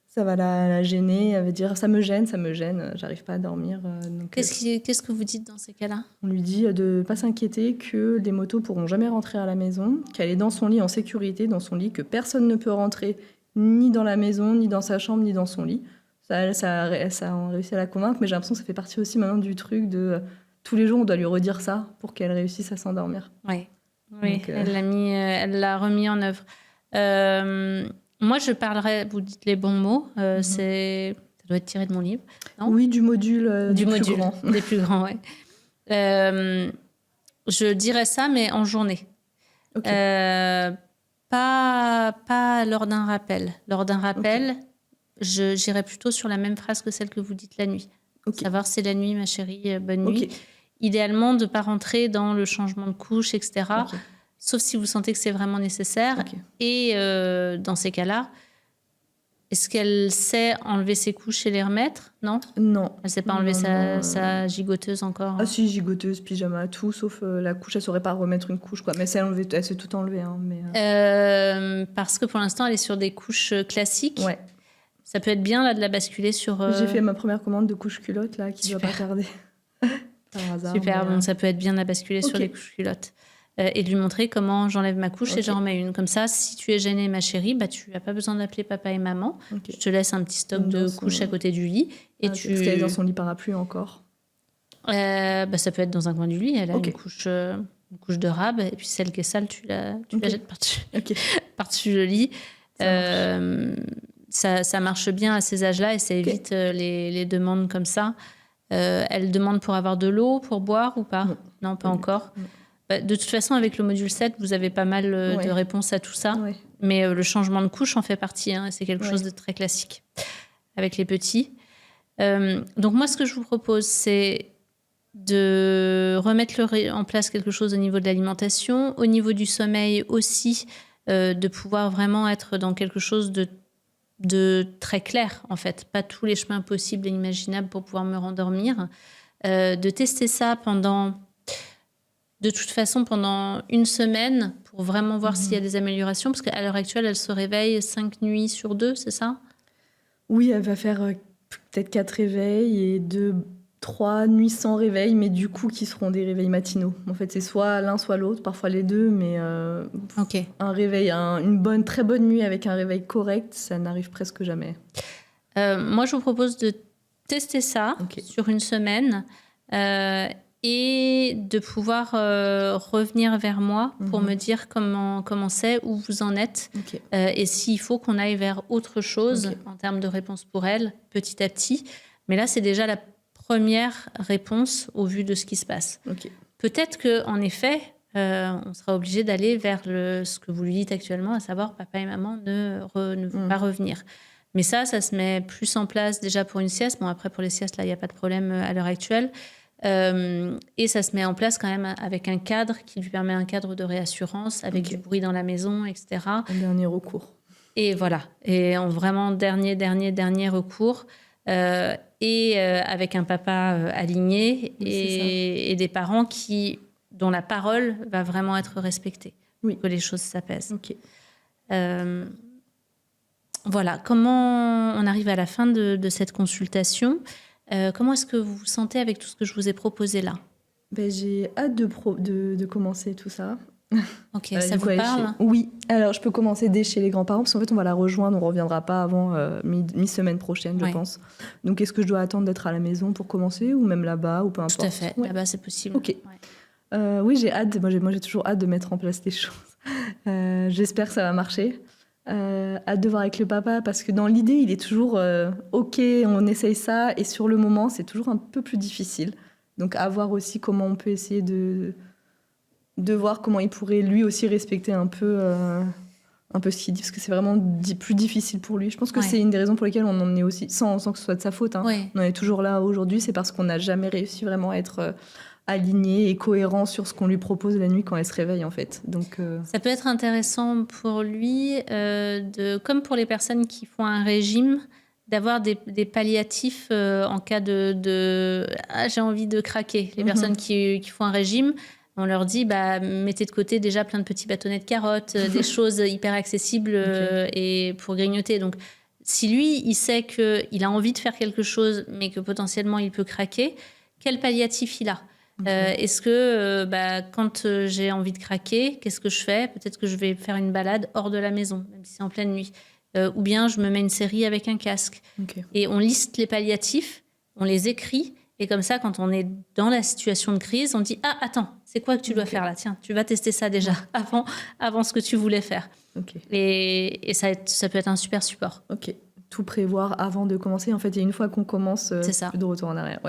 ça va la gêner. Elle va dire, ça me gêne, j'arrive pas à dormir. Donc, qu'est-ce que vous dites dans ces cas-là ? On lui dit de ne pas s'inquiéter, que les motos pourront jamais rentrer à la maison, qu'elle est dans son lit en sécurité, dans son lit, que personne ne peut rentrer ni dans la maison, ni dans sa chambre, ni dans son lit. Ça a réussi à la convaincre, mais j'ai l'impression que ça fait partie aussi maintenant du truc de... Tous les jours, on doit lui redire ça pour qu'elle réussisse à s'endormir. Oui. Donc, elle l'a remis en œuvre. Moi, je parlerai, vous dites les bons mots, ça doit être tiré de mon livre, non ? Oui, du module des plus grands. Des plus grands, oui. Je dirais ça, mais en journée. Pas lors d'un rappel. Lors d'un rappel, j'irais plutôt sur la même phrase que celle que vous dites la nuit. Savoir c'est la nuit, ma chérie, bonne nuit. Idéalement, de ne pas rentrer dans le changement de couche, etc. Sauf si vous sentez que c'est vraiment nécessaire. Et dans ces cas-là, est-ce qu'elle sait enlever ses couches et les remettre ? Non ? Non. Elle ne sait pas enlever sa gigoteuse encore ? Ah si, gigoteuse, pyjama, tout, sauf la couche. Elle ne saurait pas remettre une couche, quoi. Mais elle sait tout enlever. Hein, parce que pour l'instant, elle est sur des couches classiques. Ouais. Ça peut être bien là, de la basculer sur... J'ai fait ma première commande de couche culotte, là, qui ne doit pas tarder. Par hasard. Super, donc ça peut être bien de la basculer sur les couches culottes. Et de lui montrer comment j'enlève ma couche et j'en remets une. Comme ça, si tu es gênée, ma chérie, tu n'as pas besoin d'appeler papa et maman. Je te laisse un petit stock de couches à côté du lit. Et Parce qu'elle est dans son lit parapluie encore. Ça peut être dans un coin du lit. Elle a une couche... une couche de rab, et puis celle qui est sale, tu la jettes par-dessus le lit. Ça marche bien à ces âges-là et ça évite les demandes comme ça. Elle demande pour avoir de l'eau, pour boire ou pas ? Non, pas encore. Non. De toute façon, avec le module 7, vous avez pas mal de réponses à tout ça. Ouais. Mais le changement de couche en fait partie. C'est quelque chose de très classique avec les petits. Donc moi, ce que je vous propose, c'est de remettre en place quelque chose au niveau de l'alimentation, au niveau du sommeil aussi, de pouvoir vraiment être dans quelque chose de très clair, en fait. Pas tous les chemins possibles et imaginables pour pouvoir me rendormir. De tester ça pendant 1 semaine pour vraiment voir s'il y a des améliorations. Parce qu'à l'heure actuelle, elle se réveille 5 nuits sur 2, c'est ça ? Oui, elle va faire peut-être 4 réveils et 3 nuits sans réveil, mais du coup qui seront des réveils matinaux. En fait, c'est soit l'un, soit l'autre, parfois les deux, mais un réveil, une très bonne nuit avec un réveil correct, ça n'arrive presque jamais. Moi, je vous propose de tester ça sur 1 semaine et de pouvoir revenir vers moi pour me dire comment c'est, où vous en êtes, et s'il faut qu'on aille vers autre chose en termes de réponse pour elle, petit à petit. Mais là, c'est déjà la première réponse au vu de ce qui se passe. Peut-être qu'en effet, on sera obligé d'aller vers ce que vous lui dites actuellement, à savoir papa et maman ne vont pas revenir. Mais ça se met plus en place déjà pour une sieste. Bon, après, pour les siestes, là, il n'y a pas de problème à l'heure actuelle. Et ça se met en place quand même avec un cadre qui lui permet un cadre de réassurance, avec du bruit dans la maison, etc. Un dernier recours. Et voilà. Et en vraiment dernier recours. Et avec un papa aligné et des parents dont la parole va vraiment être respectée, que les choses s'apaisent. Voilà, comment on arrive à la fin de cette consultation. Comment est-ce que vous vous sentez avec tout ce que je vous ai proposé là ? J'ai hâte de commencer tout ça. Ok, ça vous parle ? Oui, alors je peux commencer dès chez les grands-parents, parce qu'en fait on va la rejoindre, on ne reviendra pas avant mi-semaine prochaine, je pense. Donc est-ce que je dois attendre d'être à la maison pour commencer, ou même là-bas, ou peu importe ? Tout à fait, là-bas c'est possible. Ok. Oui, j'ai hâte, moi j'ai toujours hâte de mettre en place des choses. J'espère que ça va marcher. Hâte de voir avec le papa, parce que dans l'idée il est toujours ok, on essaye ça, et sur le moment c'est toujours un peu plus difficile. Donc à voir aussi comment on peut essayer de voir comment il pourrait lui aussi respecter un peu ce qu'il dit, parce que c'est vraiment plus difficile pour lui. Je pense que c'est une des raisons pour lesquelles on en est aussi, sans que ce soit de sa faute, on en est toujours là aujourd'hui, c'est parce qu'on n'a jamais réussi vraiment à être aligné et cohérent sur ce qu'on lui propose la nuit quand elle se réveille, en fait. Donc, ça peut être intéressant pour lui, comme pour les personnes qui font un régime, d'avoir des palliatifs en cas j'ai envie de craquer. Les personnes qui font un régime, on leur dit mettez de côté déjà plein de petits bâtonnets de carottes, des choses hyper accessibles et pour grignoter. Donc, si lui, il sait qu'il a envie de faire quelque chose, mais que potentiellement il peut craquer, quel palliatif il a ? Est-ce que quand j'ai envie de craquer, qu'est-ce que je fais ? Peut-être que je vais faire une balade hors de la maison, même si c'est en pleine nuit. Ou bien je me mets une série avec un casque. Et on liste les palliatifs, on les écrit. Et comme ça, quand on est dans la situation de crise, on dit « Ah, attends, c'est quoi que tu dois faire là ? Tiens, tu vas tester ça déjà avant ce que tu voulais faire. » Et ça peut être un super support. Ok. Tout prévoir avant de commencer. En fait, et une fois qu'on commence, plus de retour en arrière.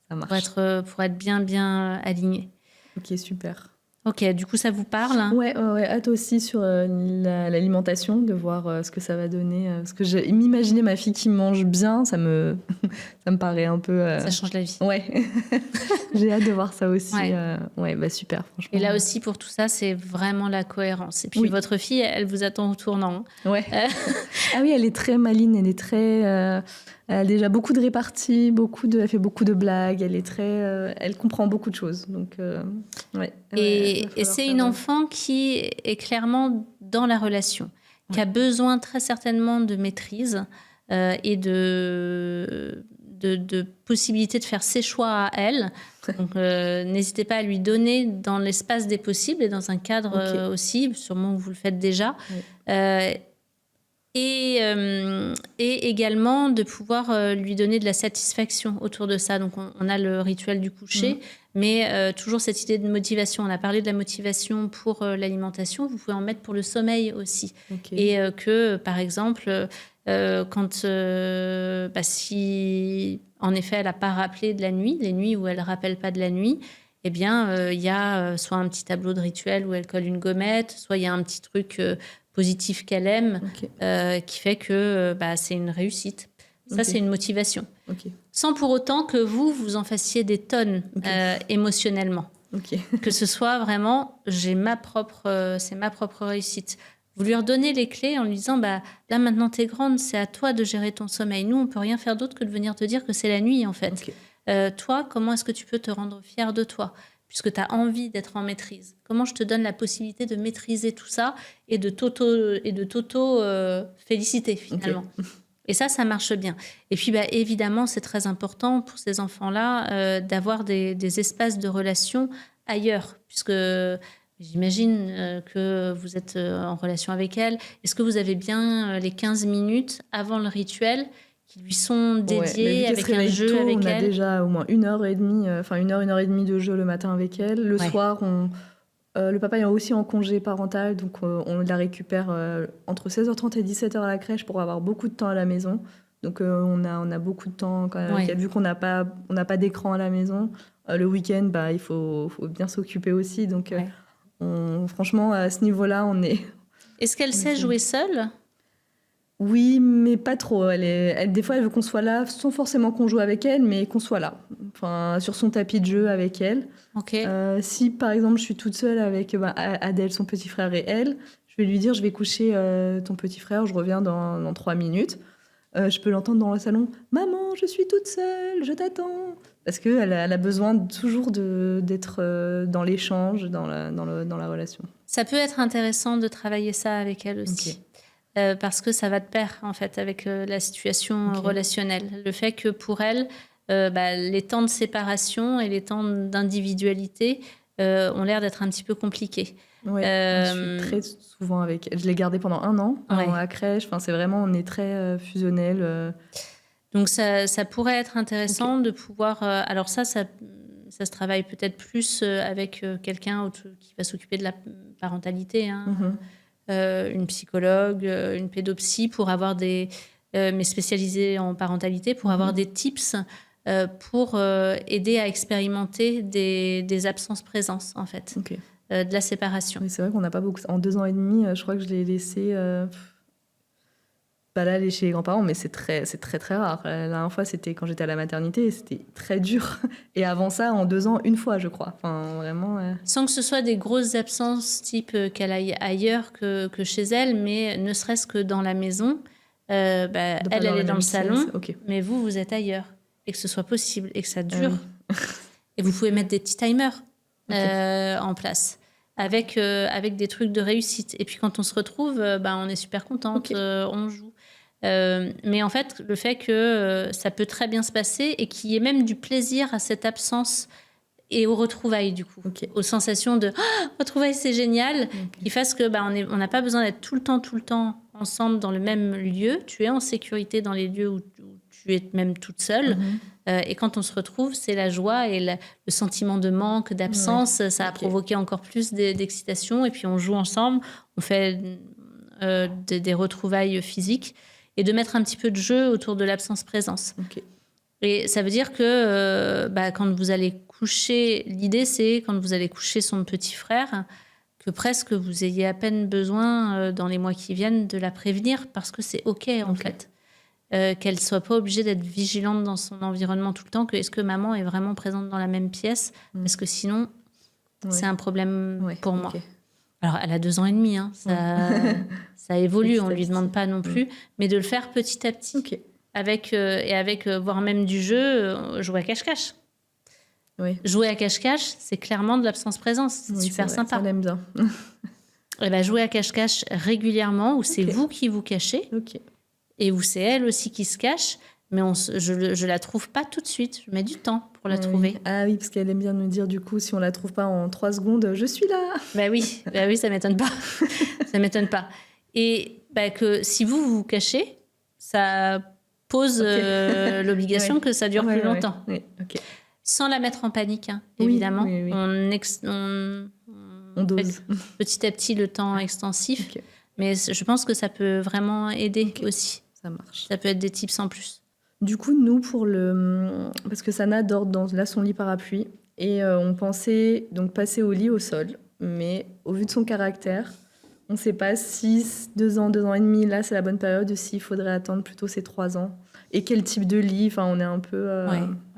Ça marche. Pour être bien aligné. Ok, super. Ok, du coup, ça vous parle ? Ouais, hâte aussi sur l'alimentation, de voir ce que ça va donner. Parce que j'ai m'imaginé ma fille qui mange bien, ça me paraît un peu... Ça change la vie. Ouais, j'ai hâte de voir ça aussi. Super, franchement. Et là aussi, pour tout ça, c'est vraiment la cohérence. Et puis, votre fille, elle vous attend au tournant. Ouais. Ah oui, elle est très maligne, elle est très... elle a déjà beaucoup de réparties, elle fait beaucoup de blagues, elle comprend beaucoup de choses. Donc, Et c'est une enfant qui est clairement dans la relation, qui a besoin très certainement de maîtrise et de possibilité de faire ses choix à elle. Donc, n'hésitez pas à lui donner dans l'espace des possibles et dans un cadre aussi, sûrement que vous le faites déjà. Et également de pouvoir lui donner de la satisfaction autour de ça. Donc, on a le rituel du coucher, mais toujours cette idée de motivation. On a parlé de la motivation pour l'alimentation. Vous pouvez en mettre pour le sommeil aussi. Et que, par exemple, quand si, en effet, elle n'a pas rappelé de la nuit, les nuits où elle ne rappelle pas de la nuit, eh bien, il y a soit un petit tableau de rituel où elle colle une gommette, soit il y a un petit truc positif qu'elle aime, qui fait que c'est une réussite. Ça, c'est une motivation. Sans pour autant que vous en fassiez des tonnes émotionnellement. Que ce soit vraiment, c'est ma propre réussite. Vous lui redonnez les clés en lui disant, là maintenant t'es grande, c'est à toi de gérer ton sommeil. Nous, on peut rien faire d'autre que de venir te dire que c'est la nuit en fait. Toi, comment est-ce que tu peux te rendre fière de toi ? Puisque tu as envie d'être en maîtrise. Comment je te donne la possibilité de maîtriser tout ça et de t'auto-féliciter finalement. Et ça marche bien. Et puis, évidemment, c'est très important pour ces enfants-là d'avoir des espaces de relation ailleurs. Puisque j'imagine que vous êtes en relation avec elle. Est-ce que vous avez bien les 15 minutes avant le rituel qui lui sont dédiés avec un jeu avec elle. On elle. a déjà au moins 1h30, une heure et demie de jeu le matin avec elle. Le soir, le papa est aussi en congé parental, donc on la récupère entre 16h30 et 17h à la crèche pour avoir beaucoup de temps à la maison. Donc on a beaucoup de temps quand même avec elle, vu qu'on n'a pas d'écran à la maison. Le week-end, il faut bien s'occuper aussi. Donc franchement, à ce niveau-là, on est... Est-ce qu'elle sait jouer seule ? Oui, mais pas trop. Des fois, elle veut qu'on soit là, sans forcément qu'on joue avec elle, mais qu'on soit là. Enfin, sur son tapis de jeu avec elle. Si, par exemple, je suis toute seule avec Adèle, son petit frère et elle, je vais lui dire, je vais coucher ton petit frère, je reviens dans 3 minutes. Je peux l'entendre dans le salon. « Maman, je suis toute seule, je t'attends !» Parce qu'elle a besoin toujours d'être dans l'échange, dans la relation. Ça peut être intéressant de travailler ça avec elle aussi. Parce que ça va de pair, en fait, avec la situation relationnelle. Le fait que pour elle, les temps de séparation et les temps d'individualité ont l'air d'être un petit peu compliqués. Je suis très souvent avec elle. Je l'ai gardée pendant 1 an à la crèche. Enfin, c'est vraiment, on est très fusionnels. Donc, ça pourrait être intéressant de pouvoir... alors ça se travaille peut-être plus avec quelqu'un qui va s'occuper de la parentalité, une psychologue, une pédopsie, pour avoir mais spécialisée en parentalité, pour avoir des tips pour aider à expérimenter des absences-présences, en fait, de la séparation. Oui, c'est vrai qu'on n'a pas beaucoup... En 2 ans et demi, je crois que je l'ai laissé... là, elle est chez les grands-parents, mais c'est très, très rare. La dernière fois, c'était quand j'étais à la maternité, et c'était très dur. Et avant ça, en 2 ans, 1 fois, je crois. Enfin, vraiment... Sans que ce soit des grosses absences, type qu'elle aille ailleurs que chez elle, mais ne serait-ce que dans la maison, elle est dans le salon, mais vous êtes ailleurs. Et que ce soit possible, et que ça dure. Et vous pouvez mettre des petits timers en place. Avec des trucs de réussite. Et puis quand on se retrouve, on est super contente, on joue. Mais en fait, le fait que ça peut très bien se passer et qu'il y ait même du plaisir à cette absence et aux retrouvailles, du coup. Aux sensations de « retrouvailles, c'est génial », qui fasse que on n'a pas besoin d'être tout le temps ensemble dans le même lieu. Tu es en sécurité dans les lieux où tu es même toute seule. Et quand on se retrouve, c'est la joie et le sentiment de manque, d'absence. Ça a provoqué encore plus d'excitation. Et puis, on joue ensemble. On fait des retrouvailles physiques. Et de mettre un petit peu de jeu autour de l'absence-présence. Et ça veut dire que quand vous allez coucher... L'idée, c'est quand vous allez coucher son petit frère, que presque vous ayez à peine besoin, dans les mois qui viennent, de la prévenir, parce que c'est OK, en fait. Qu'elle ne soit pas obligée d'être vigilante dans son environnement tout le temps, que est-ce que maman est vraiment présente dans la même pièce, parce que sinon, c'est un problème pour moi. Alors, elle a 2 ans et demi, ça évolue, on ne lui demande pas non plus, mais de le faire petit à petit, avec voire même du jeu, jouer à cache-cache. Jouer à cache-cache, c'est clairement de l'absence-présence, c'est super sympa. Ça l'aime bien. Et jouer à cache-cache régulièrement, où c'est vous qui vous cachez, et où c'est elle aussi qui se cache, mais je la trouve pas tout de suite. Je mets du temps pour la trouver. Ah oui, parce qu'elle aime bien nous dire, du coup, si on la trouve pas en 3 secondes, je suis là. Bah oui, ça m'étonne pas. Ça m'étonne pas. Et que si vous vous cachez, ça pose l'obligation que ça dure plus longtemps. Oui. Okay. Sans la mettre en panique, hein, évidemment. Oui. On dose. Petit à petit le temps extensif. Okay. Mais je pense que ça peut vraiment aider aussi. Ça marche. Ça peut être des tips en plus. Du coup, nous, parce que Sana dort dans son lit parapluie, et on pensait donc passer au lit au sol. Mais au vu de son caractère, on ne sait pas si 2 ans, 2 ans et demi, là, c'est la bonne période, ou s'il faudrait attendre plutôt ces 3 ans. Et quel type de lit, enfin, on est un peu...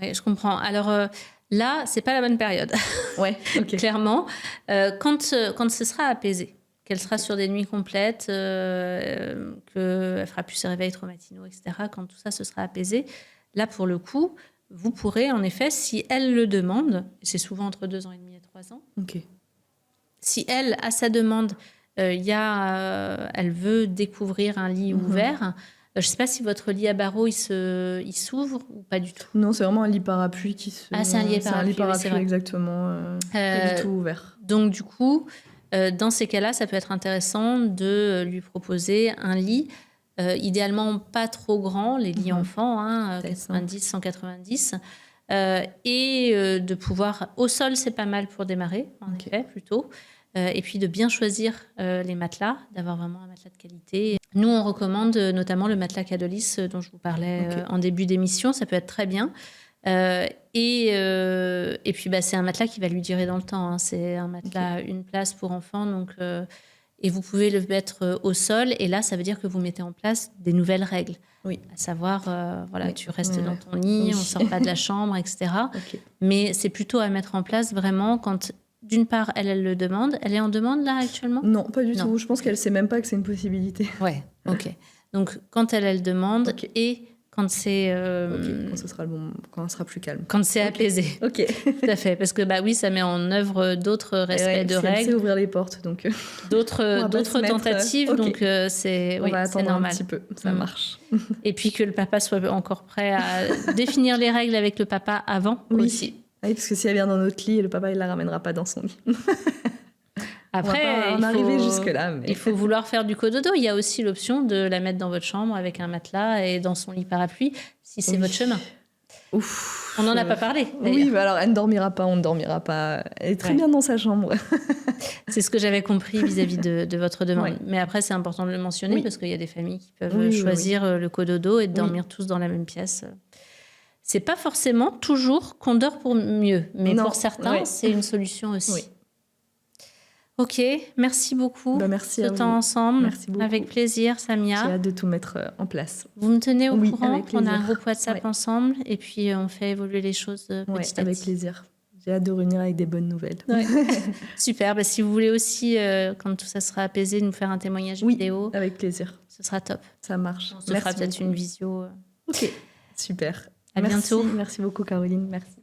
Oui, je comprends. Alors là, ce n'est pas la bonne période. Ouais, okay. Clairement. Quand ce sera apaisé, qu'elle sera sur des nuits complètes, qu'elle fera plus ses réveils trop matinaux, etc., quand tout ça, ce sera apaisé, là, pour le coup, vous pourrez, en effet, si elle le demande, et c'est souvent entre 2 ans et demi et 3 ans, si elle, à sa demande, elle veut découvrir un lit ouvert. Je ne sais pas si votre lit à barreaux, il s'ouvre ou pas du tout. Non, c'est vraiment un lit parapluie qui se... Ah, c'est un lit parapluie. C'est un lit parapluie, exactement. Pas du tout ouvert. Donc, du coup, dans ces cas-là, ça peut être intéressant de lui proposer un lit, idéalement pas trop grand, les lits enfants, 90, 190, et de pouvoir... Au sol, c'est pas mal pour démarrer, en effet, plutôt. Et puis de bien choisir les matelas, d'avoir vraiment un matelas de qualité. Nous, on recommande notamment le matelas Cadolis dont je vous parlais en début d'émission. Ça peut être très bien. Et puis, c'est un matelas qui va lui durer dans le temps. Hein. C'est un matelas une place pour enfants. Donc, et vous pouvez le mettre au sol. Et là, ça veut dire que vous mettez en place des nouvelles règles. Oui. À savoir, tu restes dans ton lit, on ne sort pas de la chambre, etc. Mais c'est plutôt à mettre en place vraiment quand... D'une part, elle le demande. Elle est en demande, là, actuellement ? Non, pas du tout. Je pense qu'elle ne sait même pas que c'est une possibilité. Ouais, ok. Donc, quand elle demande et quand c'est... quand elle sera plus calme. Quand c'est apaisé. Ok. Tout à fait. Parce que, oui, ça met en œuvre d'autres respects de règles. Elle sait ouvrir les portes, donc... D'autres tentatives, donc c'est normal. On va attendre un petit peu, ça marche. Et puis que le papa soit encore prêt à définir les règles avec le papa avant aussi. Oui, parce que si elle vient dans notre lit, le papa, il la ramènera pas dans son lit. Après, jusque-là. Mais... il faut vouloir faire du cododo. Il y a aussi l'option de la mettre dans votre chambre avec un matelas et dans son lit parapluie, si c'est votre chemin. Ouf, on n'en a pas parlé, d'ailleurs. Oui, alors elle ne dormira pas, on ne dormira pas. Elle est très bien dans sa chambre. C'est ce que j'avais compris vis-à-vis de votre demande. Ouais. Mais après, c'est important de le mentionner parce qu'il y a des familles qui peuvent choisir le cododo et de dormir tous dans la même pièce. C'est pas forcément toujours qu'on dort pour mieux, mais pour certains, c'est une solution aussi. Oui. Ok, merci beaucoup. Merci ce temps ensemble. Merci beaucoup. Avec plaisir, Samia. J'ai hâte de tout mettre en place. Vous me tenez au courant. On a un groupe WhatsApp ensemble et puis on fait évoluer les choses petit à petit. Avec plaisir. J'ai hâte de revenir avec des bonnes nouvelles. Ouais. Super. Si vous voulez aussi, quand tout ça sera apaisé, nous faire un témoignage vidéo. Avec plaisir. Ce sera top. Ça marche. On se fera peut-être une visio. Ok, super. À bientôt. Merci beaucoup, Caroline. Merci.